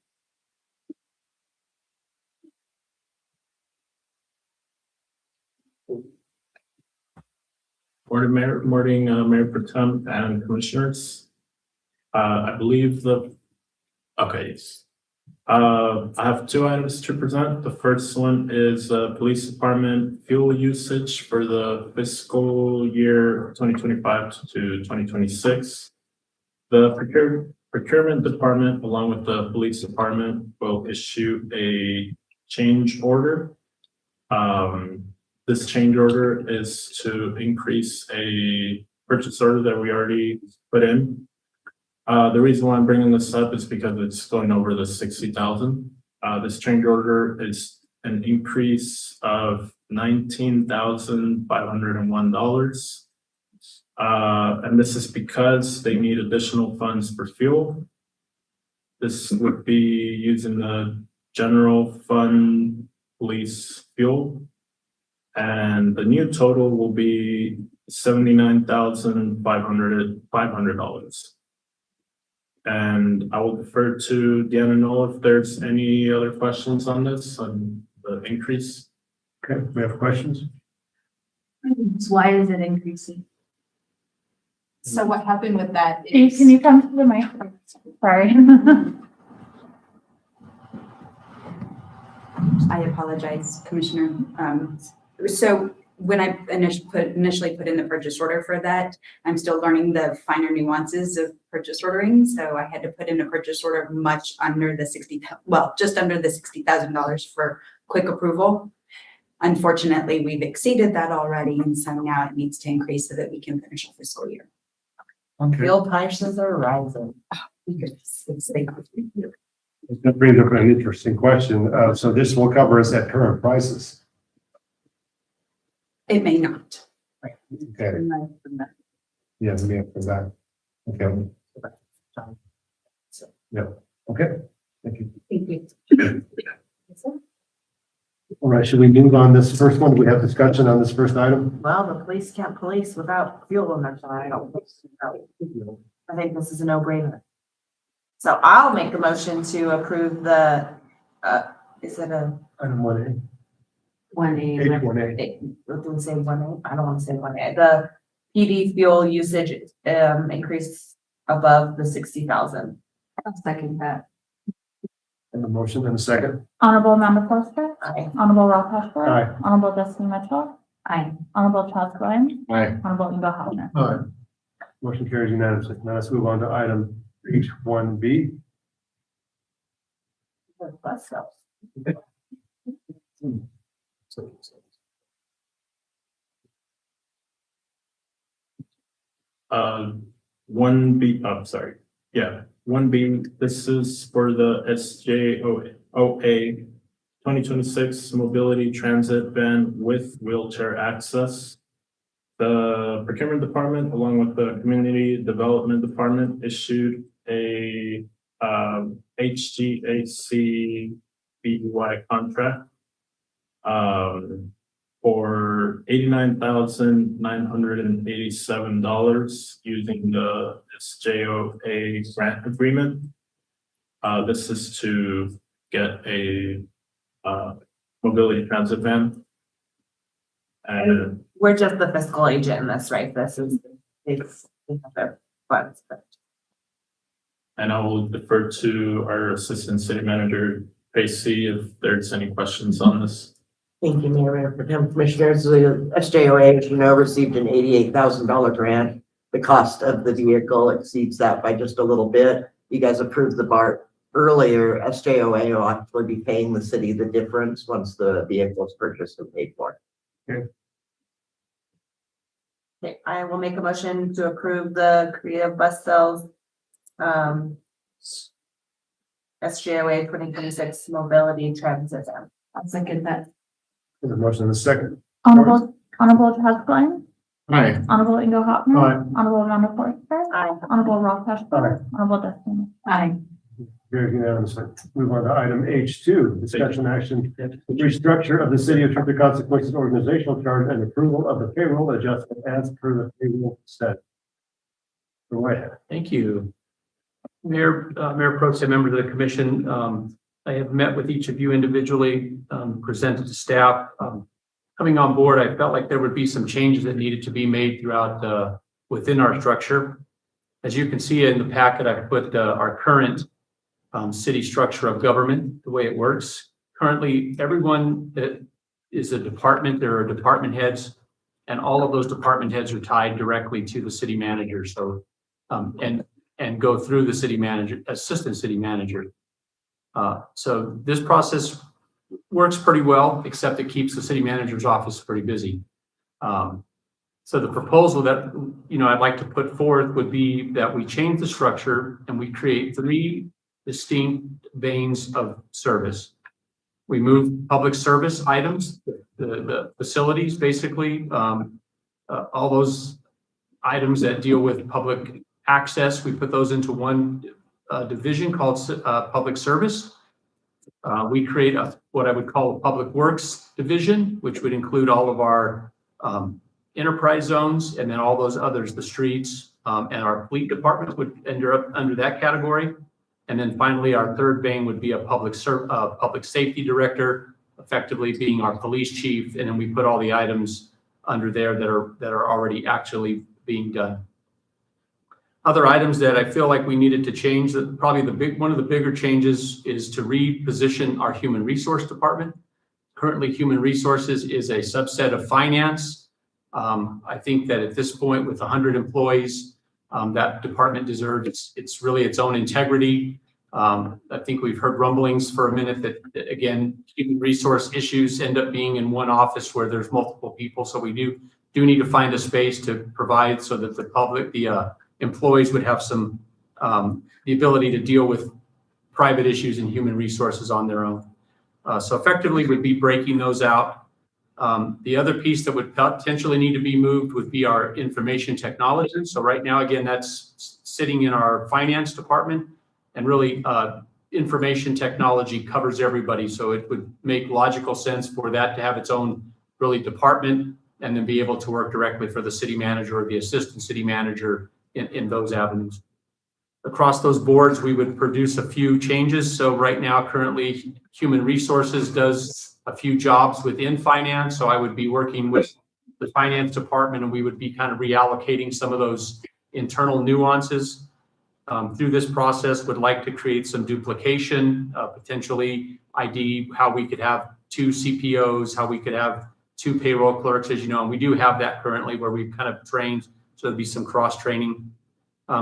Morning, Mayor Pro Tem and Commissioners. I believe I have two items to present. The first one is Police Department fuel usage for the fiscal year 2025 to 2026. The procurement department, along with the police department, will issue a change order. This change order is to increase a purchase order that we already put in. The reason why I'm bringing this up is because it's going over the 60,000. This change order is an increase of $19,501. And this is because they need additional funds for fuel. This would be using the general fund police fuel. And the new total will be $79,500. And I will defer to Deanna Knoll if there's any other questions on this, on the increase. okay. We have questions. So why is it increasing? So what happened with that Can is, you come to the mic? Sorry. I apologize, Commissioner. So when I initially put in the purchase order for that, I'm still learning the finer nuances of purchase ordering. So I had to put in a purchase order much under the just under the $60,000 for quick approval. Unfortunately, we've exceeded that already, and so now it needs to increase so that we can finish our fiscal year. fuel prices are rising. That brings up an interesting question. So this will cover us at current prices. It may not. Okay. Yeah, we have for that. Okay. Yeah, okay, thank you. Thank you. All right, should we move on this first one? Do we have discussion on this first item? Well, the police can't police without fuel in their car. I think this is a no-brainer. So I'll make a motion to approve the, is it a, Item 1A. 1A. H1A. what do we say, 1A? I don't want to say 1A. The PD fuel usage, increase above the 60,000. I'll second that. And a motion and a second. Honorable Amanda Foster, Aye. Honorable Ralph Hessler. Aye. Honorable Destiny Mitchell, Aye. Honorable Charles Glenn, Aye. Honorable Inga Hopner. All right. Motion carries unanimously. Now let's move on to item H1B. Bus stops. One B, I'm sorry. Yeah, 1B, this is for the SJOA 2026 mobility transit van with wheelchair access. The procurement department, along with the community development department, issued a HGAC BUY contract for $89,987 using the SJOA grant agreement. This is to get a mobility transit van. And We're just the fiscal agent in this, right? This is, it's, we have their funds, but And I will defer to our Assistant City Manager, Pacy, if there's any questions on this. Thank you, Mayor Pro Tem Commissioners. The SJOA, as you know, received an $88,000 grant. The cost of the vehicle exceeds that by just a little bit. You guys approved the BART earlier. SJOA will actually be paying the city the difference once the vehicle is purchased and paid for. okay, I will make a motion to approve the Creative Bus Sales SJOA 2026 mobility transit van. I'll second that. There's a motion and a second. Honorable Charles Glenn, Aye. Honorable Inga Hopner. Aye. Honorable Amanda Forster. Aye. Honorable Ralph Hessler. Aye. Honorable Destiny. Aye. Carries unanimously. Move on to item H2, discussion action, restructure of the City of Trumbull Consequences organizational chart and approval of the payroll adjustment as per the payroll set. Go ahead. Thank you. Mayor Pro Tem, members of the commission, I have met with each of you individually, presented to staff. Coming on board, I felt like there would be some changes that needed to be made throughout within our structure. As you can see in the packet, I've put our current city structure of government, the way it works. Currently, everyone that is a department, there are department heads, and all of those department heads are tied directly to the city manager. So, and go through the city manager, assistant city manager. So this process works pretty well, except it keeps the city manager's office pretty busy. So the proposal that, I'd like to put forth would be that we change the structure and we create 3 distinct veins of service. We move public service items, the facilities, basically, all those items that deal with public access, we put those into one division called public service. We create what I would call a public works division, which would include all of our enterprise zones, and then all those others, the streets, and our fleet department would end up under that category. And then finally, our third vein would be a public safety director, effectively being our police chief. And then we put all the items under there that are already actually being done. Other items that I feel like we needed to change, that probably one of the bigger changes is to reposition our human resource department. Currently, human resources is a subset of finance. I think that at this point, with 100 employees, that department deserves it's really its own integrity. I think we've heard rumblings for a minute that again, human resource issues end up being in one office where there's multiple people. So we do need to find a space to provide so that the employees would have some the ability to deal with private issues and human resources on their own. So effectively, we'd be breaking those out. The other piece that would potentially need to be moved would be our information technology. So right now, again, that's sitting in our finance department, and really information technology covers everybody. So it would make logical sense for that to have its own really department, and then be able to work directly for the city manager or the assistant city manager in those avenues. Across those boards, we would produce a few changes. So right now, currently, human resources does a few jobs within finance. So I would be working with the finance department, and we would be kind of reallocating some of those internal nuances. Through this process, would like to create some duplication, potentially ID, how we could have 2 CPOs, how we could have 2 payroll clerks, as you know, and we do have that currently where we've kind of trained. So there'd be some cross training.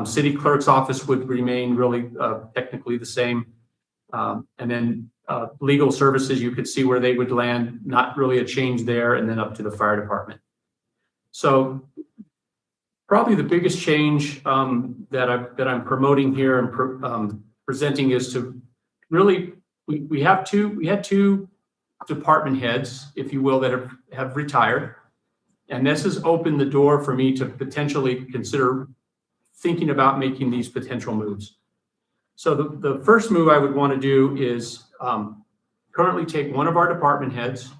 City clerk's office would remain really technically the same. And then legal services, you could see where they would land, not really a change there, and then up to the fire department. So probably the biggest change that I'm promoting here and presenting is to really, we had 2 department heads, if you will, that have retired. And this has opened the door for me to potentially consider thinking about making these potential moves. So the first move I would want to do is currently take one of our department heads,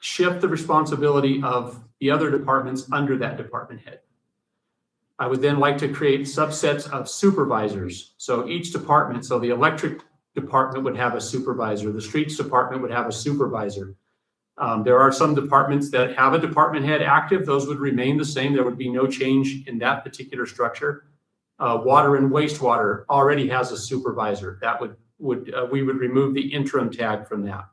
shift the responsibility of the other departments under that department head. I would then like to create subsets of supervisors. So each department, so the electric department would have a supervisor, the streets department would have a supervisor. There are some departments that have a department head active. Those would remain the same. There would be no change in that particular structure. Water and wastewater already has a supervisor. That we would remove the interim tag from that.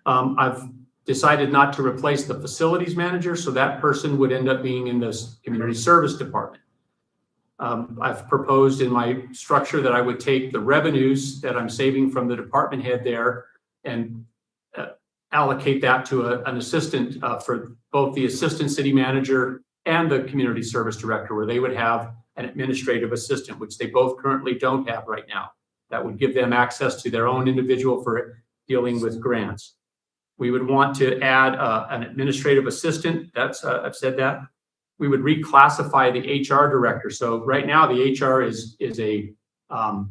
I've decided not to replace the facilities manager, so that person would end up being in this community service department. I've proposed in my structure that I would take the revenues that I'm saving from the department head there and allocate that to an assistant for both the assistant city manager and the community service director, where they would have an administrative assistant, which they both currently don't have right now. That would give them access to their own individual for dealing with grants. We would want to add an administrative assistant. That's I've said that. We would reclassify the HR director. So right now the HR is a I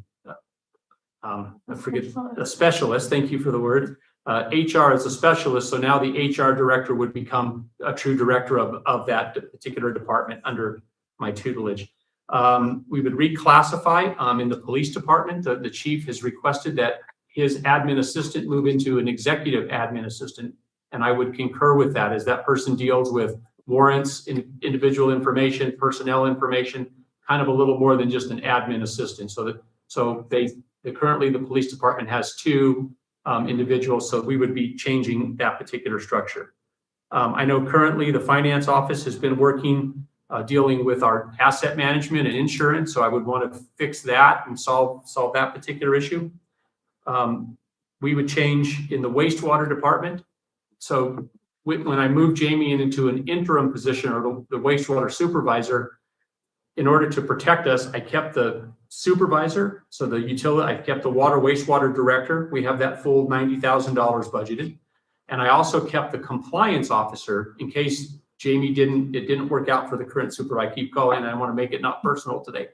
forget, a specialist. Thank you for the word. HR is a specialist. So now the HR director would become a true director of that particular department under my tutelage. We would reclassify in the police department. The chief has requested that his admin assistant move into an executive admin assistant. And I would concur with that, as that person deals with warrants, individual information, personnel information, kind of a little more than just an admin assistant. Currently the police department has 2 individuals, so we would be changing that particular structure. I know currently the finance office has been working, dealing with our asset management and insurance, so I would want to fix that and solve that particular issue. We would change in the wastewater department. So when I moved Jamie into an interim position, or the wastewater supervisor, in order to protect us, I kept the supervisor. So the utility, I kept the water wastewater director. We have that full $90,000 budgeted. And I also kept the compliance officer in case Jamie it didn't work out for the current supervisor. I keep going, and I want to make it not personal today.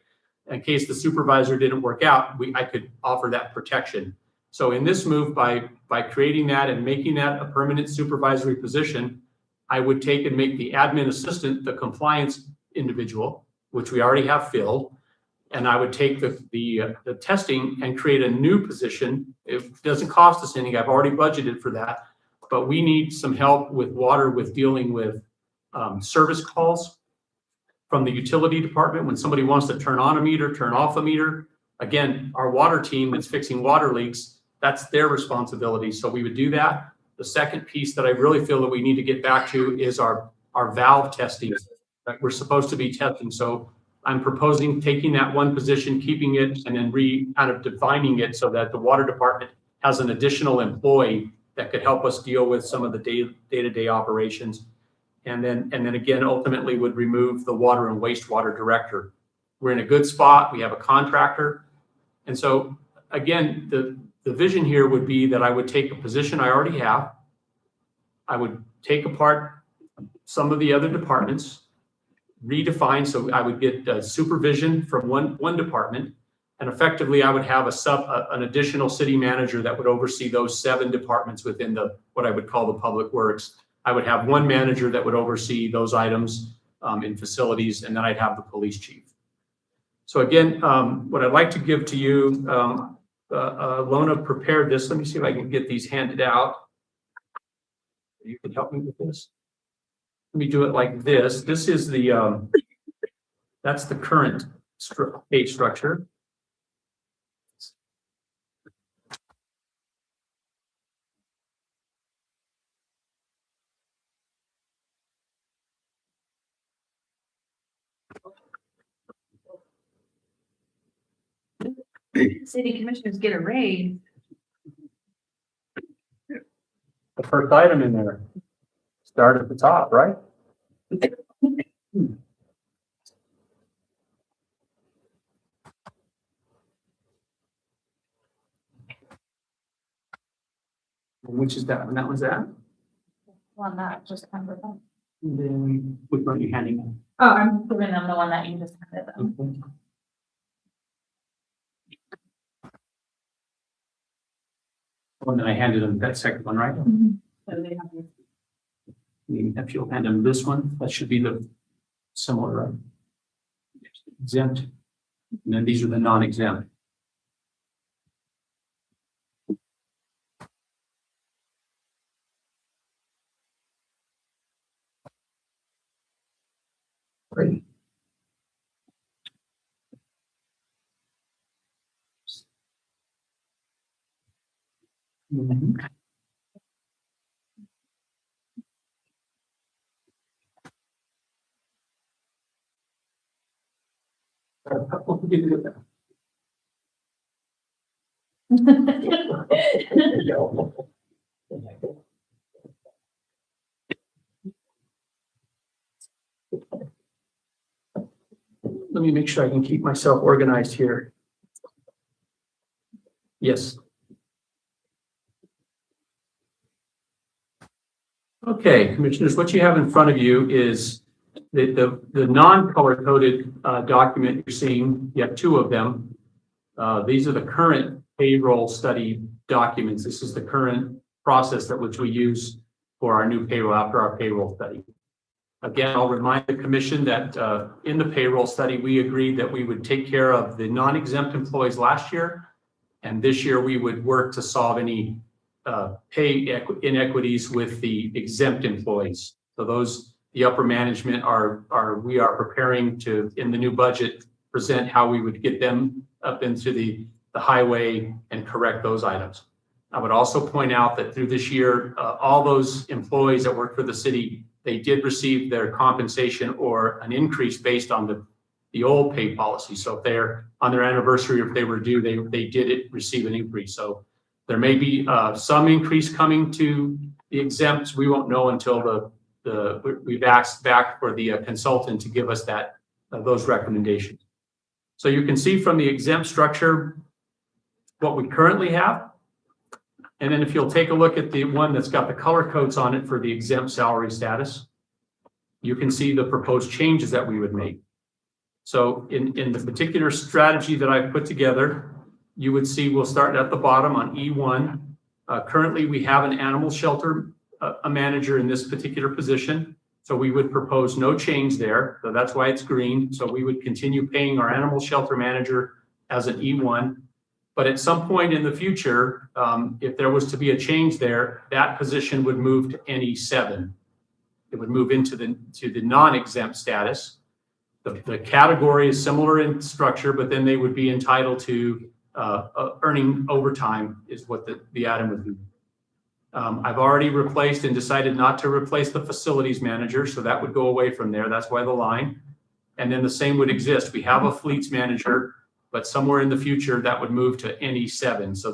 In case the supervisor didn't work out, I could offer that protection. So in this move, by creating that and making that a permanent supervisory position, I would take and make the admin assistant the compliance individual, which we already have filled. And I would take the testing and create a new position. It doesn't cost us anything. I've already budgeted for that. But we need some help with water, with dealing with service calls from the utility department. When somebody wants to turn on a meter, turn off a meter, again, our water team that's fixing water leaks, that's their responsibility. So we would do that. The second piece that I really feel that we need to get back to is our valve testing that we're supposed to be testing. So I'm proposing taking that one position, keeping it, and then kind of defining it so that the water department has an additional employee that could help us deal with some of the day-to-day operations. And then again, ultimately would remove the water and wastewater director. We're in a good spot. We have a contractor. And so again, the vision here would be that I would take a position I already have, I would take apart some of the other departments, redefine, so I would get supervision from one department. And effectively, I would have an additional city manager that would oversee those 7 departments within what I would call the public works. I would have one manager that would oversee those items in facilities, and then I'd have the police chief. So again, what I'd like to give to you, Lona prepared this. Let me see if I can get these handed out. You can help me with this. Let me do it like this. This is that's the current pay structure. City commissioners get a raise. The first item in there. Start at the top, right? Which is that one? That was that? One that just kind of. And then which one are you handing them? Oh, I'm giving them the one that you just handed them. Okay. One that I handed them, that second one, right? So they have this. If you'll hand them this one, that should be the similar exempt. And then these are the non-exempt. Great. Mhm. Let me make sure I can keep myself organized here. Yes. Okay, commissioners, what you have in front of you is the non-color coded document you're seeing. You have 2 of them. These are the current payroll study documents. This is the current process that which we use for our new payroll after our payroll study. Again, I'll remind the commission that in the payroll study, we agreed that we would take care of the non-exempt employees last year. And this year we would work to solve any pay inequities with the exempt employees. So those, the upper management we are preparing to, in the new budget, present how we would get them up into the highway and correct those items. I would also point out that through this year, all those employees that work for the city, they did receive their compensation or an increase based on the old pay policy. So if they're on their anniversary, or if they were due, they did receive an increase. So there may be some increase coming to the exempts. We won't know until we've asked back for the consultant to give us those recommendations. So you can see from the exempt structure what we currently have. And then if you'll take a look at the one that's got the color codes on it for the exempt salary status, you can see the proposed changes that we would make. So in the particular strategy that I've put together, you would see we'll start at the bottom on E1. Currently, we have an animal shelter a manager in this particular position. So we would propose no change there. So that's why it's green. So we would continue paying our animal shelter manager as an E1. But at some point in the future, if there was to be a change there, that position would move to NE7. It would move into the non-exempt status. The category is similar in structure, but then they would be entitled to earning overtime is what the item would be. I've already replaced and decided not to replace the facilities manager, so that would go away from there. That's why the line. And then the same would exist. We have a fleets manager, but somewhere in the future that would move to NE7. So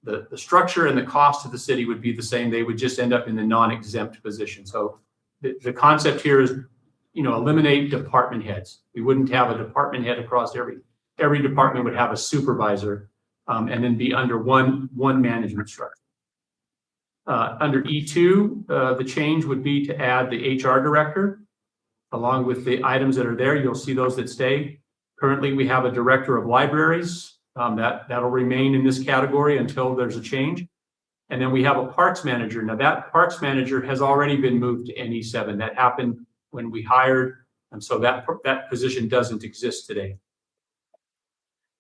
the structure and the cost of the city would be the same. They would just end up in the non-exempt position. So the concept here is, eliminate department heads. We wouldn't have a department head across every department would have a supervisor, and then be under one management structure. Under E2, the change would be to add the HR director. Along with the items that are there, you'll see those that stay. Currently, we have a director of libraries. That'll remain in this category until there's a change. And then we have a parks manager. Now that parks manager has already been moved to NE7. That happened when we hired, and so that position doesn't exist today.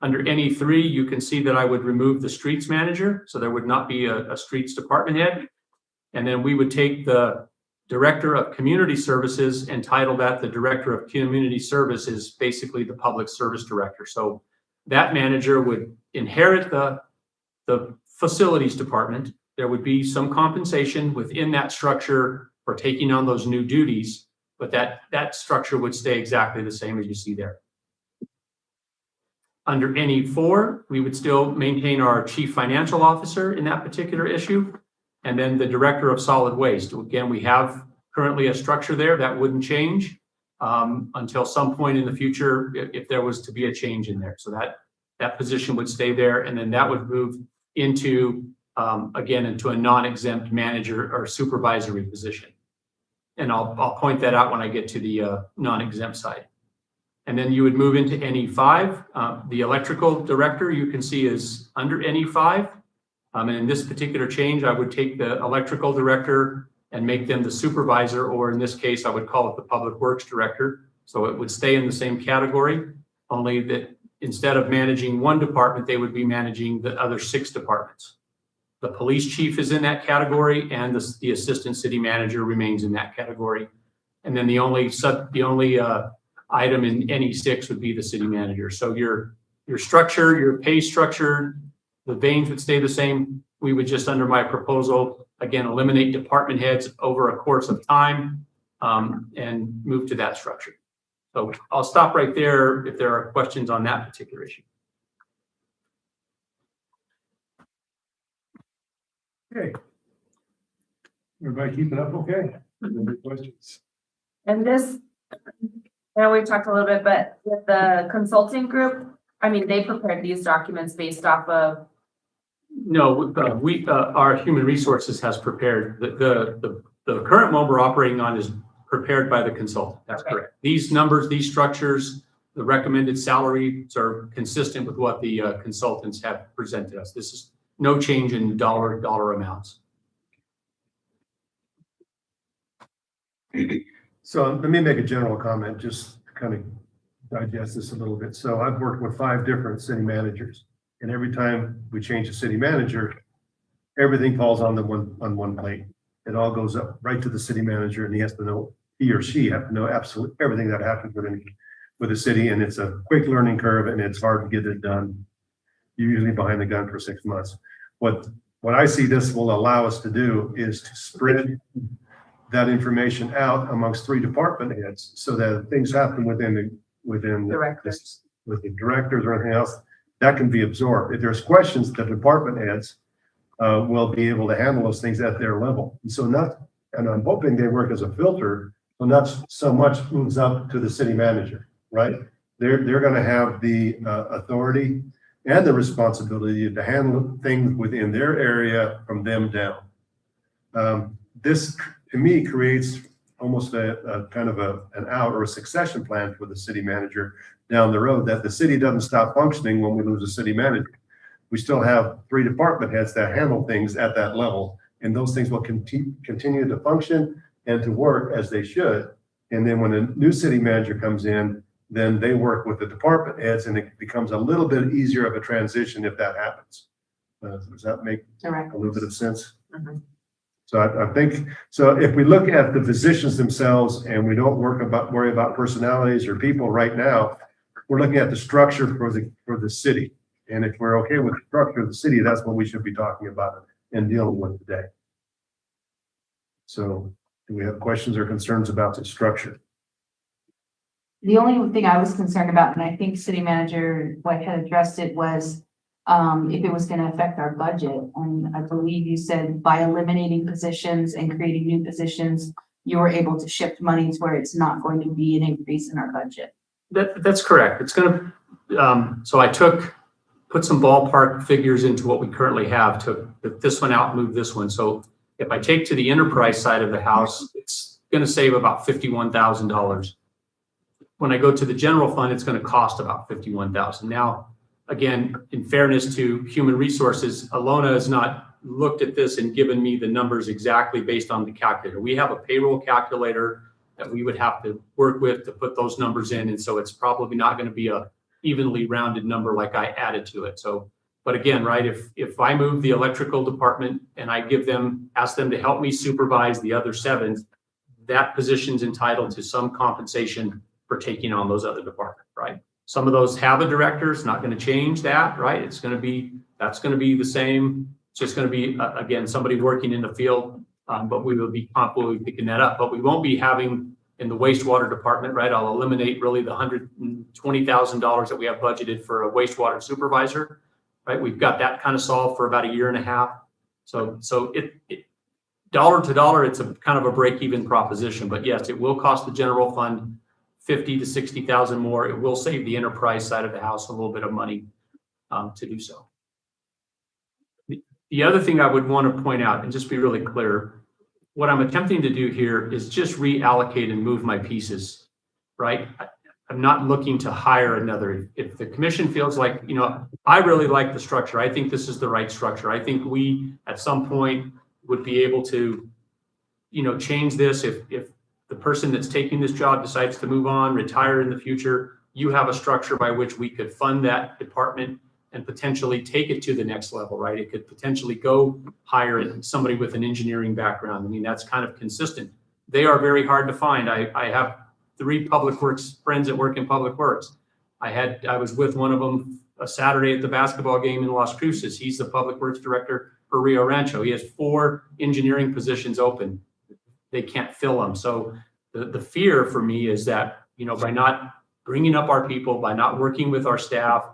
Under NE3, you can see that I would remove the streets manager, so there would not be a streets department head. And then we would take the director of community services and title that the director of community services, basically the public service director. So that manager would inherit the facilities department. There would be some compensation within that structure for taking on those new duties, but that structure would stay exactly the same as you see there. Under NE4, we would still maintain our chief financial officer in that particular issue, and then the director of solid waste. Again, we have currently a structure there that wouldn't change until some point in the future if there was to be a change in there. So that position would stay there, and then that would move into, again, into a non-exempt manager or supervisory position. And I'll point that out when I get to the non-exempt side. And then you would move into NE5. The electrical director you can see is under NE5. And in this particular change, I would take the electrical director and make them the supervisor, or in this case, I would call it the public works director. So it would stay in the same category, only that instead of managing one department, they would be managing the other 6 departments. The police chief is in that category, and the assistant city manager remains in that category. And then the only item in NE6 would be the city manager. So your structure, your pay structure, the veins would stay the same. We would just, under my proposal, again, eliminate department heads over a course of time and move to that structure. So I'll stop right there if there are questions on that particular issue. Okay. Everybody keeping up okay? Any questions? And this, I know we talked a little bit, but with the consulting group, I mean, they prepared these documents based off of. No, our human resources has prepared the current one we're operating on is prepared by the consultant. That's correct. These numbers, these structures, the recommended salaries are consistent with what the consultants have presented us. This is no change in dollar amounts. So let me make a general comment, just to kind of digest this a little bit. So I've worked with 5 different city managers, and every time we change a city manager, everything falls on one plate. It all goes up right to the city manager, and he or she have to know absolutely everything that happens with the city, and it's a quick learning curve, and it's hard to get it done. You're usually behind the gun for 6 months. What I see this will allow us to do is to spread that information out amongst 3 department heads, so that things happen within Directors. with the directors or anything else, that can be absorbed. If there's questions, the department heads will be able to handle those things at their level. And I'm hoping they work as a filter, so not so much moves up to the city manager, right? They're going to have the authority and the responsibility to handle things within their area from them down. This, to me, creates almost a kind of an out or a succession plan for the city manager down the road, that the city doesn't stop functioning when we lose a city manager. We still have 3 department heads that handle things at that level, and those things will continue to function and to work as they should. And then when a new city manager comes in, then they work with the department heads, and it becomes a little bit easier of a transition if that happens. Does that make a little bit of sense? Mhm. So I think, so if we look at the positions themselves and we don't worry about personalities or people right now, we're looking at the structure for the city. And if we're okay with the structure of the city, that's what we should be talking about and dealing with today. So do we have questions or concerns about the structure? The only thing I was concerned about, and I think city manager Whitehead addressed it, was if it was going to affect our budget. And I believe you said by eliminating positions and creating new positions, you were able to shift money to where it's not going to be an increase in our budget. That's correct. It's going to, so I put some ballpark figures into what we currently have, took this one out, moved this one. So If I take to the enterprise side of the house, it's gonna save about $51,000. When I go to the general fund, it's gonna cost about $51,000. Now, again, in fairness to human resources, Alona has not looked at this and given me the numbers exactly based on the calculator. We have a payroll calculator that we would have to work with to put those numbers in. And so it's probably not going to be a evenly rounded number like I added to it. So, but again, right, if I move the electrical department and I ask them to help me supervise the other 7, that position's entitled to some compensation for taking on those other departments, right? Some of those have a director. It's not going to change that, right? That's going to be the same. It's just going to be, again, somebody working in the field, but we will be picking that up. But we won't be having in the wastewater department, right? I'll eliminate really the $120,000 that we have budgeted for a wastewater supervisor, right? We've got that kind of solved for about 1.5 years. So it dollar to dollar, it's a kind of a break-even proposition. But yes, it will cost the general fund $50,000 to $60,000 more. It will save the enterprise side of the house a little bit of money to do so. The other thing I would want to point out, and just be really clear, what I'm attempting to do here is just reallocate and move my pieces, right? I'm not looking to hire another. If the commission feels like, I really like the structure. I think this is the right structure. I think we, at some point, would be able to, change this. If the person that's taking this job decides to move on, retire in the future, you have a structure by which we could fund that department and potentially take it to the next level, right? It could potentially go hire somebody with an engineering background. I mean, that's kind of consistent. They are very hard to find. I have 3 public works friends that work in public works. I was with one of them a Saturday at the basketball game in Las Cruces. He's the public works director for Rio Rancho. He has 4 engineering positions open. They can't fill them. So the fear for me is that, by not bringing up our people, by not working with our staff,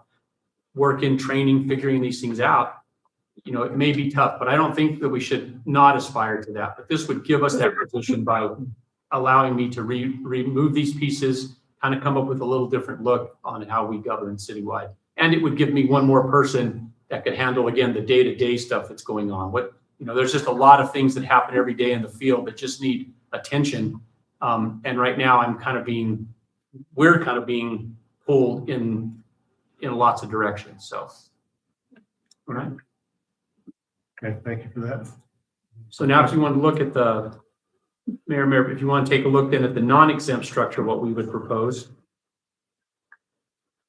work in training, figuring these things out, it may be tough, but I don't think that we should not aspire to that. But this would give us that position by allowing me to remove these pieces, kind of come up with a little different look on how we govern citywide. And it would give me one more person that could handle, again, the day-to-day stuff that's going on. There's just a lot of things that happen every day in the field that just need attention. And right now we're kind of being pulled in lots of directions. So, all right. Okay, thank you for that. So now if you want to look at the Mayor, if you want to take a look then at the non-exempt structure, what we would propose.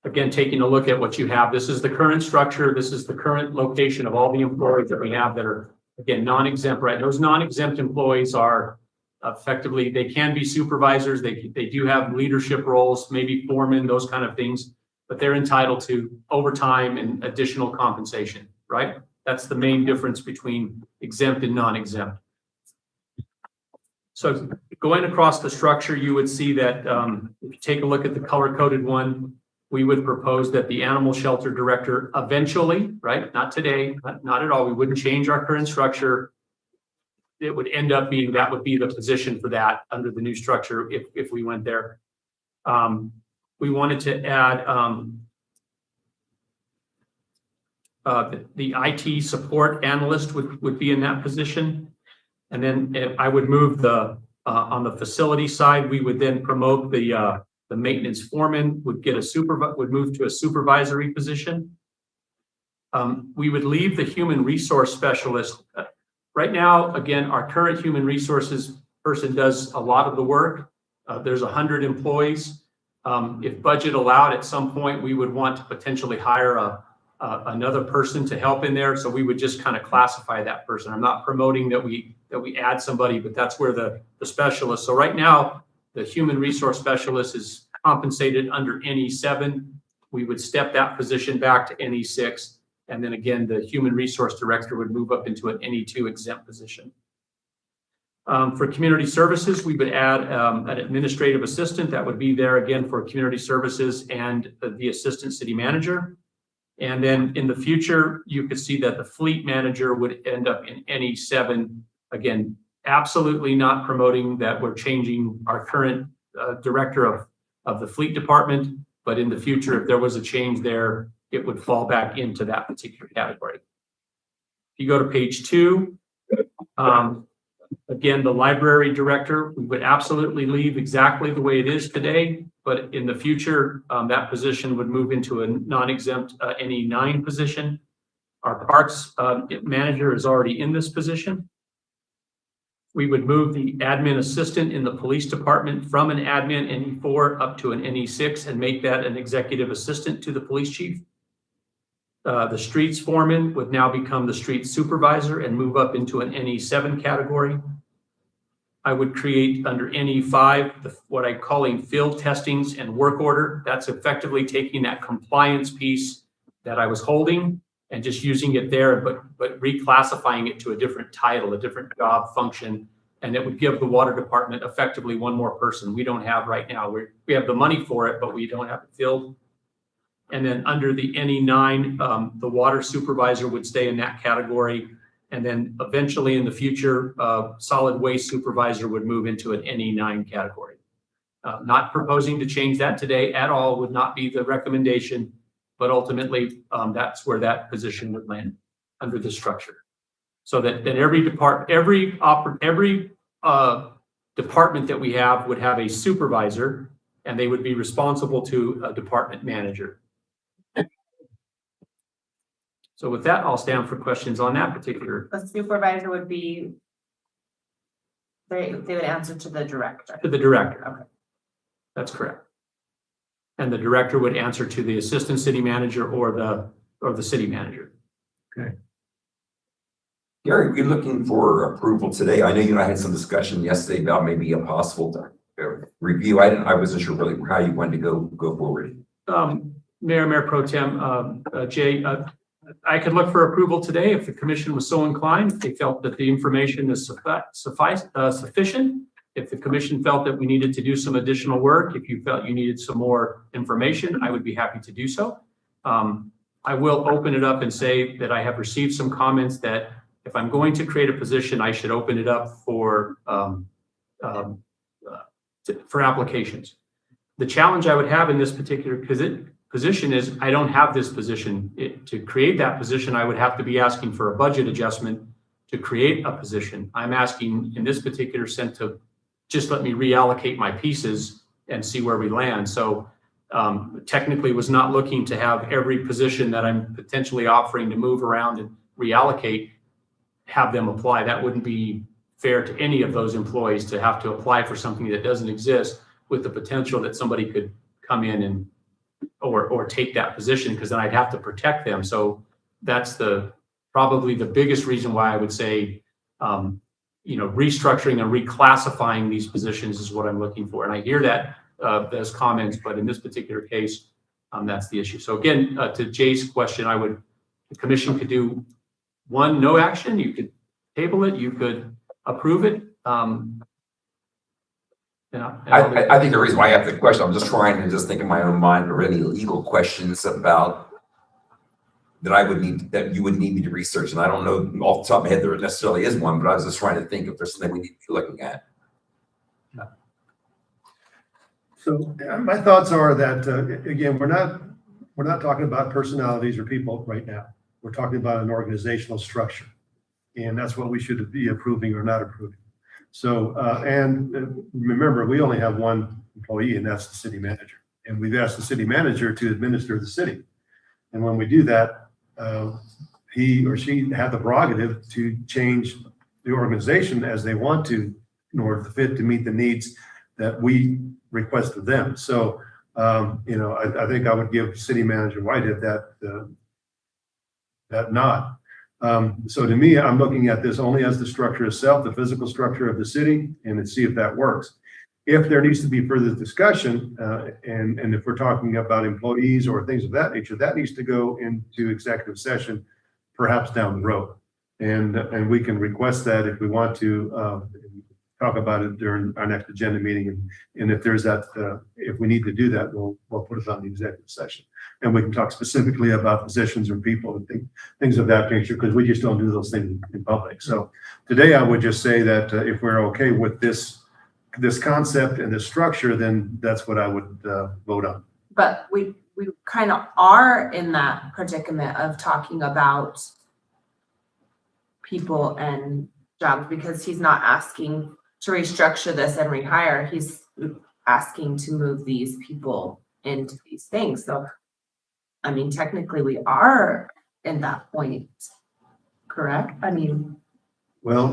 Again, taking a look at what you have. This is the current structure. This is the current location of all the employees that we have that are, again, non-exempt, right? Those non-exempt employees are effectively, they can be supervisors. They do have leadership roles, maybe foremen, those kind of things, but they're entitled to overtime and additional compensation, right? That's the main difference between exempt and non-exempt. So going across the structure, you would see that if you take a look at the color-coded one, we would propose that the animal shelter director eventually, right? Not today, not at all. We wouldn't change our current structure. It would end up being, that would be the position for that under the new structure if we went there. We wanted to add the IT support analyst would be in that position. And then I would move on the facility side, we would then promote the maintenance foreman would move to a supervisory position. We would leave the human resource specialist. Right now, again, our current human resources person does a lot of the work. There's 100 employees. If budget allowed, at some point, we would want to potentially hire another person to help in there. So we would just kind of classify that person. I'm not promoting that we add somebody, but that's where the specialist. So right now, the human resource specialist is compensated under NE7. We would step that position back to NE6. And then again, the human resource director would move up into an NE2 exempt position. For community services, we would add an administrative assistant that would be there again for community services and the assistant city manager. And then in the future, you could see that the fleet manager would end up in NE7. Again, absolutely not promoting that we're changing our current director of the fleet department, but in the future, if there was a change there, it would fall back into that particular category. If you go to page 2, Again, the library director, we would absolutely leave exactly the way it is today, but in the future, that position would move into a non-exempt NE 9 position. Our parks manager is already in this position. We would move the admin assistant in the police department from an admin NE 4 up to an NE 6 and make that an executive assistant to the police chief. The streets foreman would now become the street supervisor and move up into an NE 7 category. I would create under NE 5, what I'm calling field testings and work order. That's effectively taking that compliance piece that I was holding and just using it there, but reclassifying it to a different title, a different job function. And it would give the water department effectively one more person we don't have right now. We have the money for it, but we don't have it filled. And then under the NE 9, the water supervisor would stay in that category. And then eventually in the future, solid waste supervisor would move into an NE 9 category. Not proposing to change that today at all, would not be the recommendation, but ultimately that's where that position would land under the structure. So that every department that we have would have a supervisor, and they would be responsible to a department manager. So with that, I'll stand for questions on that particular. The supervisor would be, they would answer to the director. To the director. Okay. That's correct. And the director would answer to the assistant city manager or the city manager. Okay. Gary, we're looking for approval today. I know you and I had some discussion yesterday about maybe a possible review. I wasn't sure really how you wanted to go forward. Mayor Pro Tem Jay, I could look for approval today if the commission was so inclined, if they felt that the information is sufficient. If the commission felt that we needed to do some additional work, if you felt you needed some more information, I would be happy to do so. I will open it up and say that I have received some comments that if I'm going to create a position, I should open it up for applications. The challenge I would have in this particular position is I don't have this position. To create that position, I would have to be asking for a budget adjustment to create a position. I'm asking in this particular sense to just let me reallocate my pieces and see where we land. So technically was not looking to have every position that I'm potentially offering to move around and reallocate, have them apply. That wouldn't be fair to any of those employees to have to apply for something that doesn't exist with the potential that somebody could come in and or take that position, because then I'd have to protect them. So that's probably the biggest reason why I would say, restructuring and reclassifying these positions is what I'm looking for. And I hear that those comments, but in this particular case, that's the issue. So again, to Jay's question, the commission could do one, no action. You could table it. You could approve it. I think the reason why I have the question, I'm just trying to just think in my own mind, or any legal questions about that you would need me to research. And I don't know off the top of my head there necessarily is one, but I was just trying to think if there's something we need to be looking at. So my thoughts are that, again, we're not talking about personalities or people right now. We're talking about an organizational structure. And that's what we should be approving or not approving. So, and remember, we only have one employee, and that's the city manager. And we've asked the city manager to administer the city. And when we do that, he or she have the prerogative to change the organization as they want to in order to meet the needs that we request of them. So, I think I would give City Manager Whitehead that nod. So to me, I'm looking at this only as the structure itself, the physical structure of the city, and to see if that works. If there needs to be further discussion, and if we're talking about employees or things of that nature, that needs to go into executive session, perhaps down the road. And we can request that if we want to talk about it during our next agenda meeting. And if there's if we need to do that, we'll put it on the executive session. And we can talk specifically about positions or people and things of that nature, because we just don't do those things in public. So today I would just say that if we're okay with this concept and this structure, then that's what I would vote on. But we kind of are in that predicament of talking about people and jobs because he's not asking to restructure this and rehire. He's asking to move these people into these things. So, I mean, technically we are in that point, correct? I mean, Well,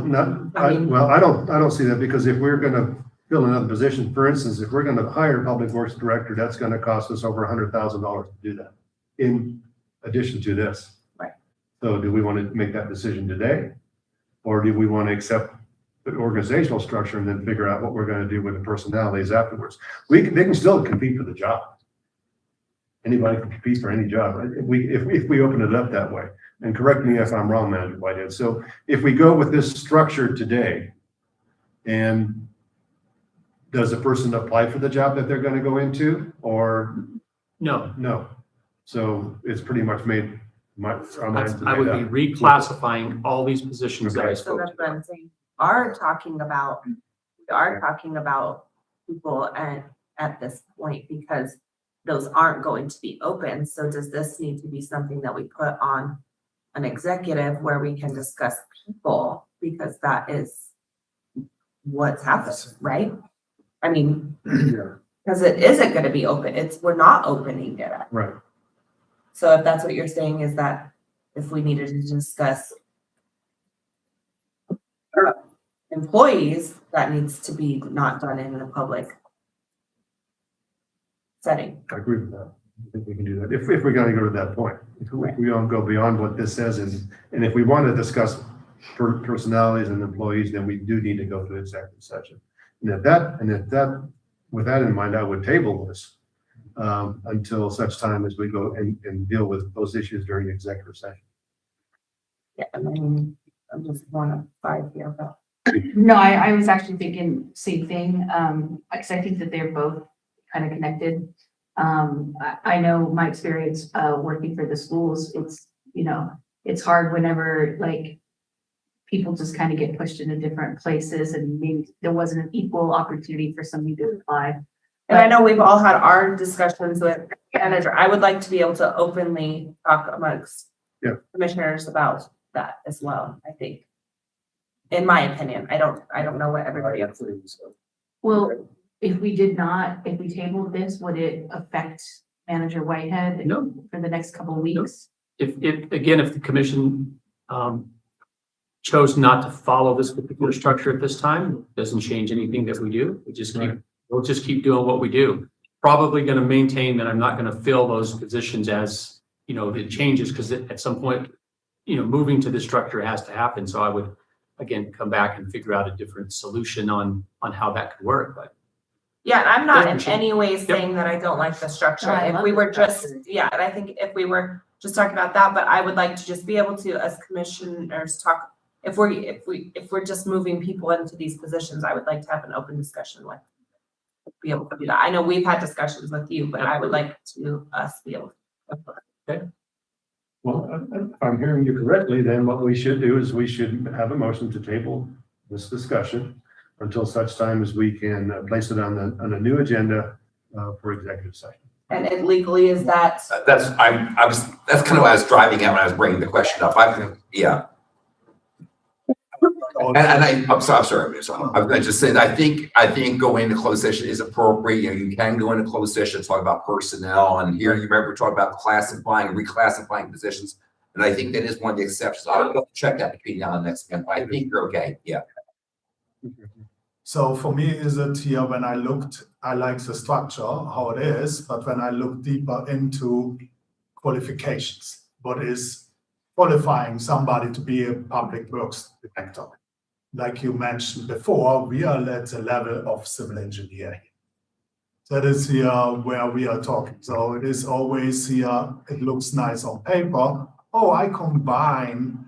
I mean- I don't see that because if we're gonna fill another position, for instance, if we're gonna hire a public works director, that's gonna cost us over $100,000 to do that in addition to this. Right. So do we want to make that decision today? Or do we want to accept the organizational structure and then figure out what we're going to do with the personalities afterwards? They can still compete for the job. Anybody can compete for any job, right? If we open it up that way. And correct me if I'm wrong, Manager Whitehead. So if we go with this structure today, and does a person apply for the job that they're going to go into, or No, no? So it's pretty much made, our minds are I would made up. be reclassifying all these positions that I Okay. so spoke that's to. what I'm saying. We are talking about people and at this point because those aren't going to be open. So does this need to be something that we put on an executive where we can discuss people? Because that is what's happened, right? I mean, Yeah, because it isn't gonna be open. We're not opening it up. right. So if that's what you're saying, is that if we needed to discuss employees, that needs to be not done in a public setting. I agree with that. I think we can do that. If we're going to go to that point, if we don't go beyond what this says, and if we want to discuss personalities and employees, then we do need to go to executive session. And if that, with that in mind, I would table this until such time as we go and deal with those issues during executive session. Yeah, I mean, I'm just 1 of 5 here, but. No, I was actually thinking same thing, because I think that they're both kind of connected. I know my experience, working for the schools, it's, it's hard whenever like people just kind of get pushed into different places and maybe there wasn't an equal opportunity for somebody to apply. And I know we've all had our discussions with manager. I would like to be able to openly talk amongst commissioners about that as well, I think. In my opinion, I don't know what everybody else thinks. Well, if we tabled this, would it affect Manager Whitehead? No. For the next couple of weeks? If the commission chose not to follow this particular structure at this time, doesn't change anything that we do. We'll just keep doing what we do. Probably going to maintain that I'm not going to fill those positions as, it changes because at some point, moving to this structure has to happen. So I would, again, come back and figure out a different solution on how that could work, but. Yeah, and I'm not in any way saying that I don't like the structure. No, I If love we the were just, structure. and I think if we were just talking about that, but I would like to just be able to, as commissioners, talk, if we're just moving people into these positions, I would like to have an open discussion with, be able to do that. I know we've had discussions with you, but I would like to us be able to. Well, if I'm hearing you correctly, then what we should do is we should have a motion to table this discussion until such time as we can place it on a new agenda for executive session. And legally, is that? That's kind of what I was driving at when I was bringing the question up. I'm sorry. I'm just saying, I think going into closed session is appropriate. You can go into closed session, talk about personnel, and here you remember talking about classifying, reclassifying positions. And I think that is one of the exceptions. I'll go check that between now and next month. I think you're okay. Yeah. So for me, is it here when I like the structure, how it is, but when I look deeper into qualifications, what is qualifying somebody to be a public works director? Like you mentioned before, we are at the level of civil engineering. That is here where we are talking. So it is always here, it looks nice on paper. Oh, I combine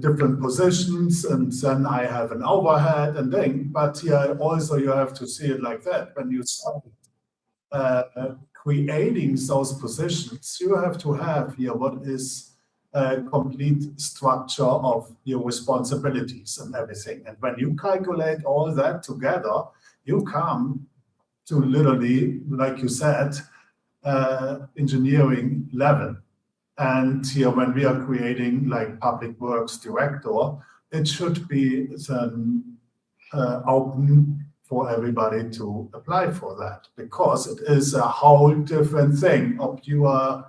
different positions and then I have an overhead and thing, but here also you have to see it like that. When you start creating those positions, you have to have here what is a complete structure of your responsibilities and everything. And when you calculate all that together, you come to literally, like you said, engineering level. And here, when we are creating like public works director, it should be open for everybody to apply for that, because it is a whole different thing of you are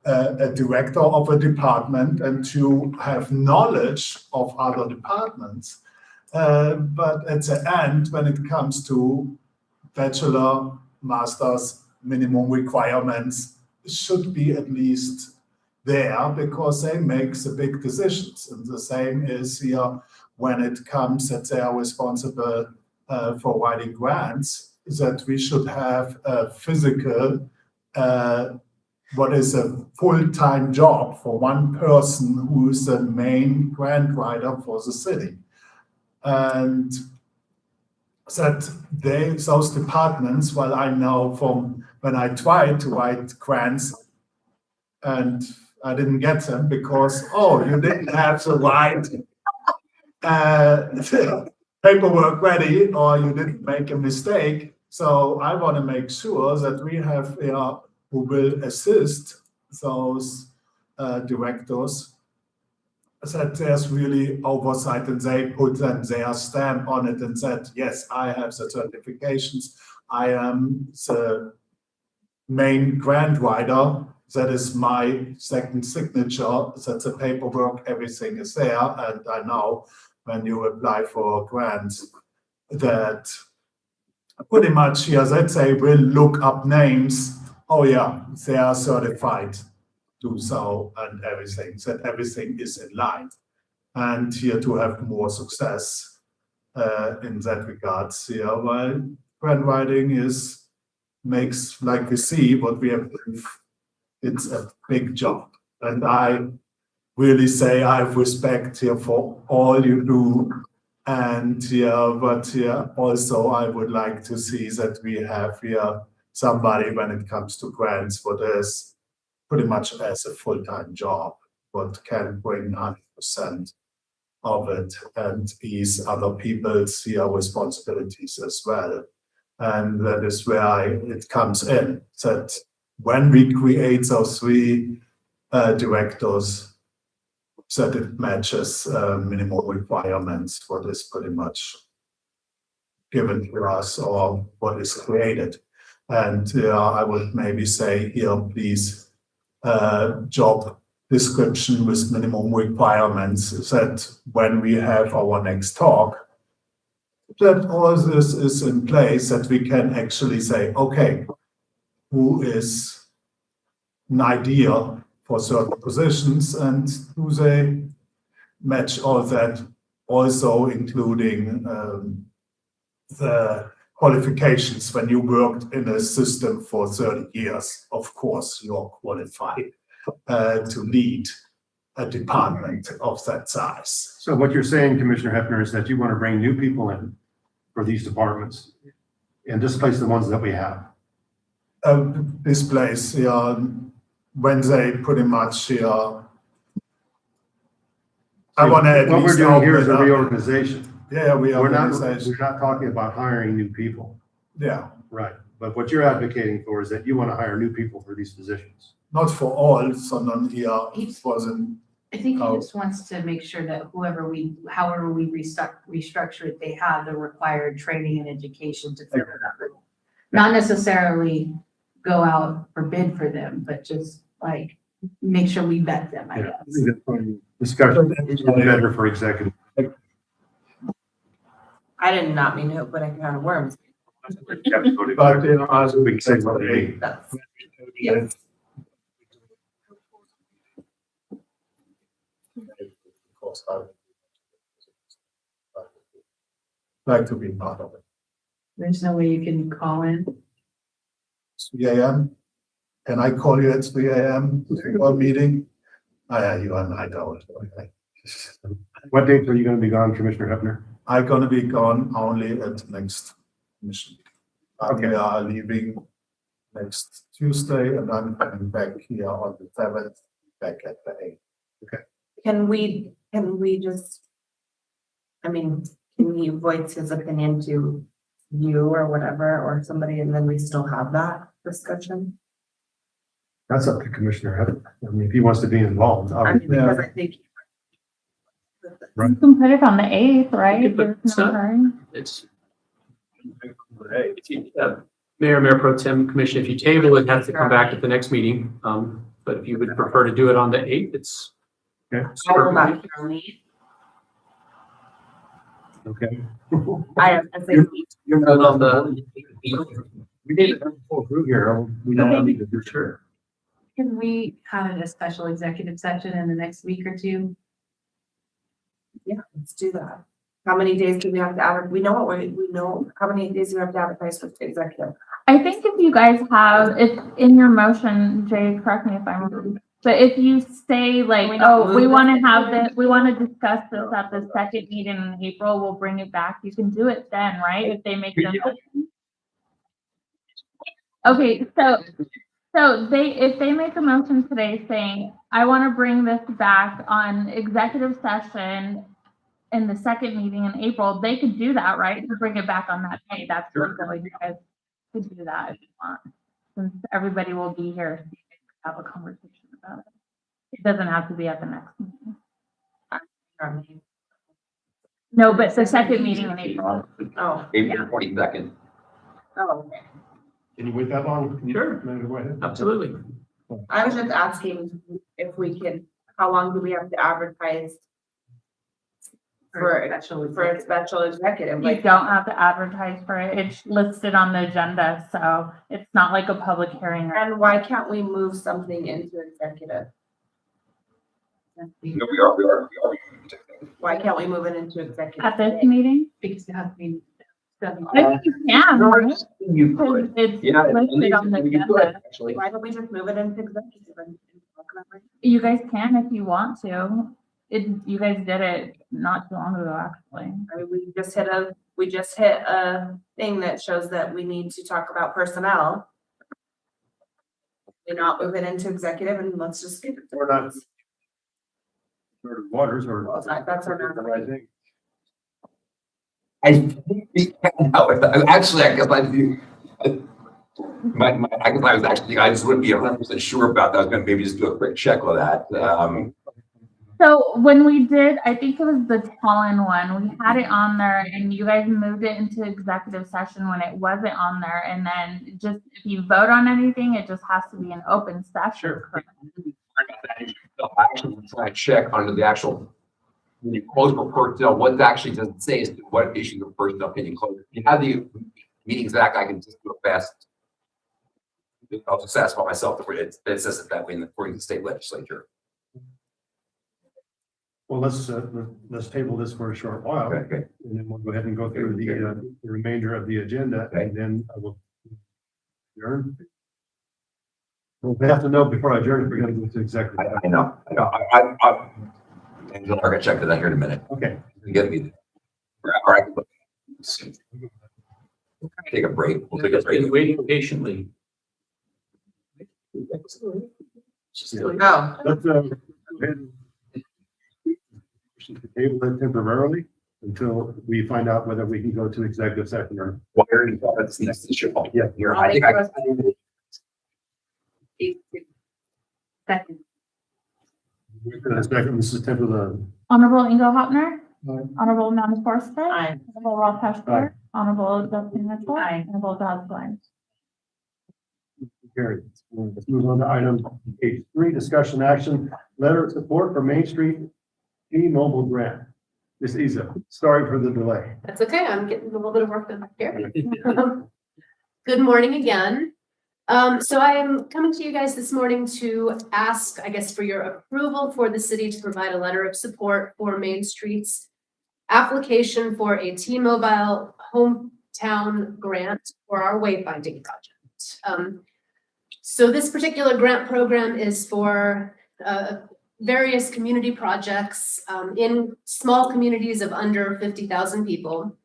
a director of a department and you have knowledge of other departments. But at the end, when it comes to bachelor, master's, minimum requirements, should be at least there, because they make the big decisions. And the same is here when it comes that they are responsible for writing grants, that we should have a physical, what is a full-time job for one person who is the main grant writer for the city. And that those departments, well, I know from when I tried to write grants and I didn't get them because, oh, you didn't have the right paperwork ready, or you didn't make a mistake. So I want to make sure that we have who will assist those directors, that there's really oversight and they put their stamp on it and said, yes, I have the certifications. I am the main grant writer. That is my second signature. That's the paperwork. Everything is there. And I know when you apply for grants that pretty much, yes, I'd say we'll look up names. Oh yeah, they are certified to so and everything, that everything is in line. And here to have more success in that regards here, while grant writing makes, like we see, what we have, it's a big job. And I really say I have respect here for all you do. And but also I would like to see that we have here somebody when it comes to grants, what is pretty much as a full-time job, what can bring 100% of it and ease other people's responsibilities as well. And that is where it comes in, that when we create those three directors, that it matches minimum requirements, what is pretty much given to us or what is created. And I would maybe say here, please, job description with minimum requirements, that when we have our next talk, that all this is in place, that we can actually say, okay, who is an idea for certain positions and do they match all that, also including the qualifications. When you worked in a system for 30 years, of course, you're qualified to lead a department of that size. So what you're saying, Commissioner Hefner, is that you want to bring new people in for these departments and displace the ones that we have. Displace, when they pretty much, I want to at What we're least doing here is a open up. reorganization. Yeah, We're not talking about hiring new people. Yeah, Right. But what you're advocating for is that you want to hire new people for these positions. not for all, sondern here wasn't. I think he Oh. just wants to make sure that however we restructure it, they have the required training and education to fill it up. Not necessarily go out for bid for them, but just like make sure we vet them, I guess. Discussion better for executive. I did not mean to open a can of worms. But we can say what they. That's, yes. Like to be part of it. There's no way you can call in. 3 a.m. Can I call you at 3 a.m. for a meeting? You and I don't. Okay. What dates are you going to be gone, Commissioner Hefner? I'm gonna be gone only at next mission. Okay. We are leaving next Tuesday and I'm coming back here on the 7th, back at the 8th. Can we just, I mean, can he voice his opinion to you or whatever, or somebody, and then we still have that discussion? That's up to Commissioner Hefner. I mean, if he wants to be involved, I mean, obviously. because I think Right. You can put it on the 8th, right? You can put There's no some- hurry. It's. If you, Mayor Pro Tem Commission, if you table it, it has to come back at the next meeting. But if you would prefer to do it on the 8th, it's. Okay. I will not be on the, Okay. I think. You're not on the. We need to pull through here. We don't need to do Sure. Can we have a special executive session in the next week or two? Yeah, let's do that. How many days do we have to advertise? We know what we know, how many days do we have to advertise for executive? I think if you guys have, if in your motion, Jay, correct me if I'm wrong, but if you say like, Can we not oh, we move want it? to have this, we want to discuss this at the second meeting in April, we'll bring it back. You can do it then, right? If they make the motion. Okay, so if they make a motion today saying, I want to bring this back on executive session in the second meeting in April, they could do that, right? To bring it back on that day. That's legally, you guys could do that if you want. Since everybody will be here, so you can have a conversation about it. It doesn't have to be at the next meeting. No, but the second meeting in April. Oh, April 22nd. oh, Can you wait that long? Can you- Sure. Go ahead. Absolutely. I was just asking if we could, how long do we have to advertise for a special executive? You Like, don't have to advertise for it. It's listed on the agenda, so it's not like a public hearing. and why can't we move something into executive? No, we are. Why can't we move it into executive? At this meeting? Because it has to be done. If you can, right? You Because could. it's Yeah. listed on the You could, agenda. actually. Why don't we just move it into executive and talk about it? You guys can if you want to. You guys did it not too long ago, actually. I mean, we just hit a thing that shows that we need to talk about personnel. We not move it into executive and let's just skip it. Or not. Sort of waters or. Well, that's our- The right thing. I think we can, however, actually, I guess I do. I guess I was actually, I just wouldn't be 100% sure about that. I was gonna maybe just do a quick check on that. So when we did, I think it was the Tallinn one, we had it on there and you guys moved it into executive session when it wasn't on there. And then just if you vote on anything, it just has to be an open session. Sure. I actually was trying to check under the actual, when you close for personnel, what it actually doesn't say is what issues of personnel can you close. If you have the meetings back, I can just do a fast. I'll just satisfy myself that it says it that way according to the state legislature. Well, let's table this for a short while. Okay. And then we'll go ahead and go through the remainder of the agenda Okay. and then I will adjourn. Well, we have to know before I adjourn if we're gonna go to executive. I know. And I'll check that here in a minute. Okay. You get me. All right. Take a break. We'll take a break. Been waiting patiently. Oh, Let's, go ahead and table it temporarily until we find out whether we can go to executive session or. Wiring, that's the next issue. Yeah. Here, I think I. Second. This is temporary. Honorable Ingo Hopner. Aye. Honorable Amanda Forster. Aye. Honorable Ralph Aye. Heshler. Honorable Justin Mitchell. Aye. Honorable Todd Blind. Carried. Let's move on to item H3, discussion action, letter of support for Main Street T-Mobile grant. Ms. Isa, sorry for the delay. That's okay. I'm getting a little bit of work done here. Good morning again. So I am coming to you guys this morning to ask, I guess, for your approval for the city to provide a letter of support for Main Street's application for a T-Mobile hometown grant for our wayfinding project. So this particular grant program is for various community projects in small communities of under 50,000 people.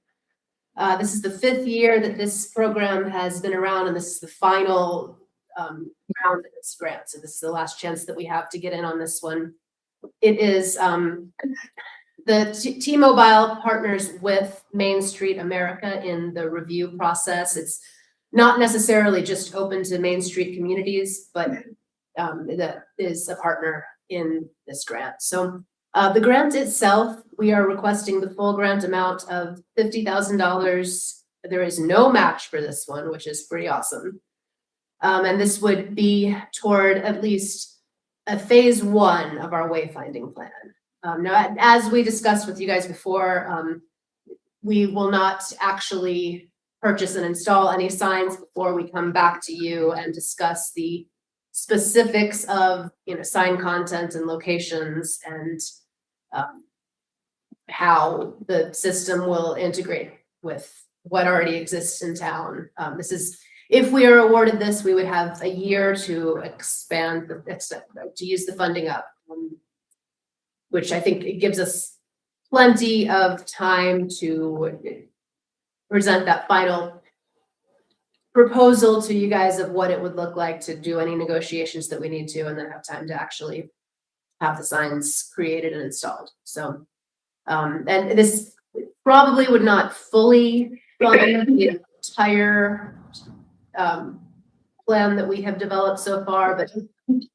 This is the 5th year that this program has been around, and this is the final round of this grant. So this is the last chance that we have to get in on this one. It is the T-Mobile partners with Main Street America in the review process. It's not necessarily just open to Main Street communities, but that is a partner in this grant. So The grant itself, we are requesting the full grant amount of $50,000. There is no match for this one, which is pretty awesome. And this would be toward at least a phase 1 of our wayfinding plan. Now, as we discussed with you guys before, we will not actually purchase and install any signs before we come back to you and discuss the specifics of, sign content and locations and how the system will integrate with what already exists in town. If we are awarded this, we would have a year to expand, to use the funding up, which I think it gives us plenty of time to present that final proposal to you guys of what it would look like to do any negotiations that we need to, and then have time to actually have the signs created and installed. So, and this probably would not fully fund the entire plan that we have developed so far, but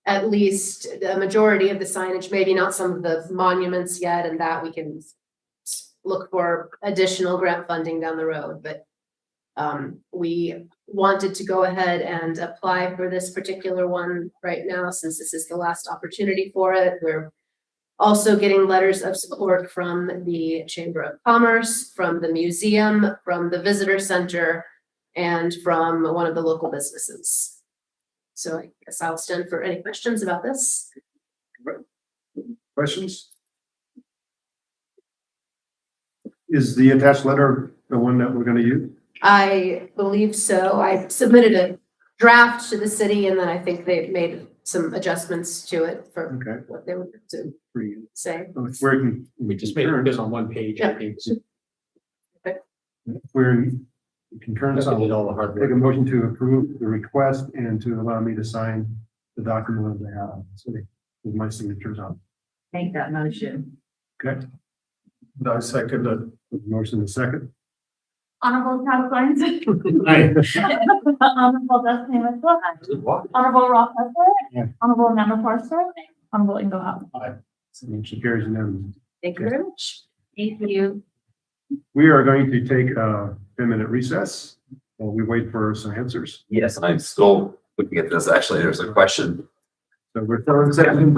at least the majority of the signage, maybe not some of the monuments yet, and that we can look for additional grant funding down the road. But we wanted to go ahead and apply for this particular one right now, since this is the last opportunity for it. We're also getting letters of support from the Chamber of Commerce, from the museum, from the visitor center, and from one of the local businesses. So I guess I'll stand for any questions about this. Questions? Is the attached letter the one that we're gonna use? I believe so. I submitted a draft to the city, and then I think they've made some adjustments to it for Okay. what they would to say. Where can? We just made it on one page, I think. We're in concurrence. That's what did all the hard Take a work. motion to approve the request and to allow me to sign the document on behalf of the city with my signatures on. Make that motion. Okay, I second it. motion and second. Honorable Chad Soins. Aye. Honorable Destiny Mitchell. Honorable Ross Hessler. Yeah. Honorable Amanda Forster. Honorable Ingo Howard. Motion carries unanimously. Thank you very much. Thank you. We are going to take a 10-minute recess while we wait for some answers. Yes, I'm still looking at this. Actually, there's a question. So we're throwing second.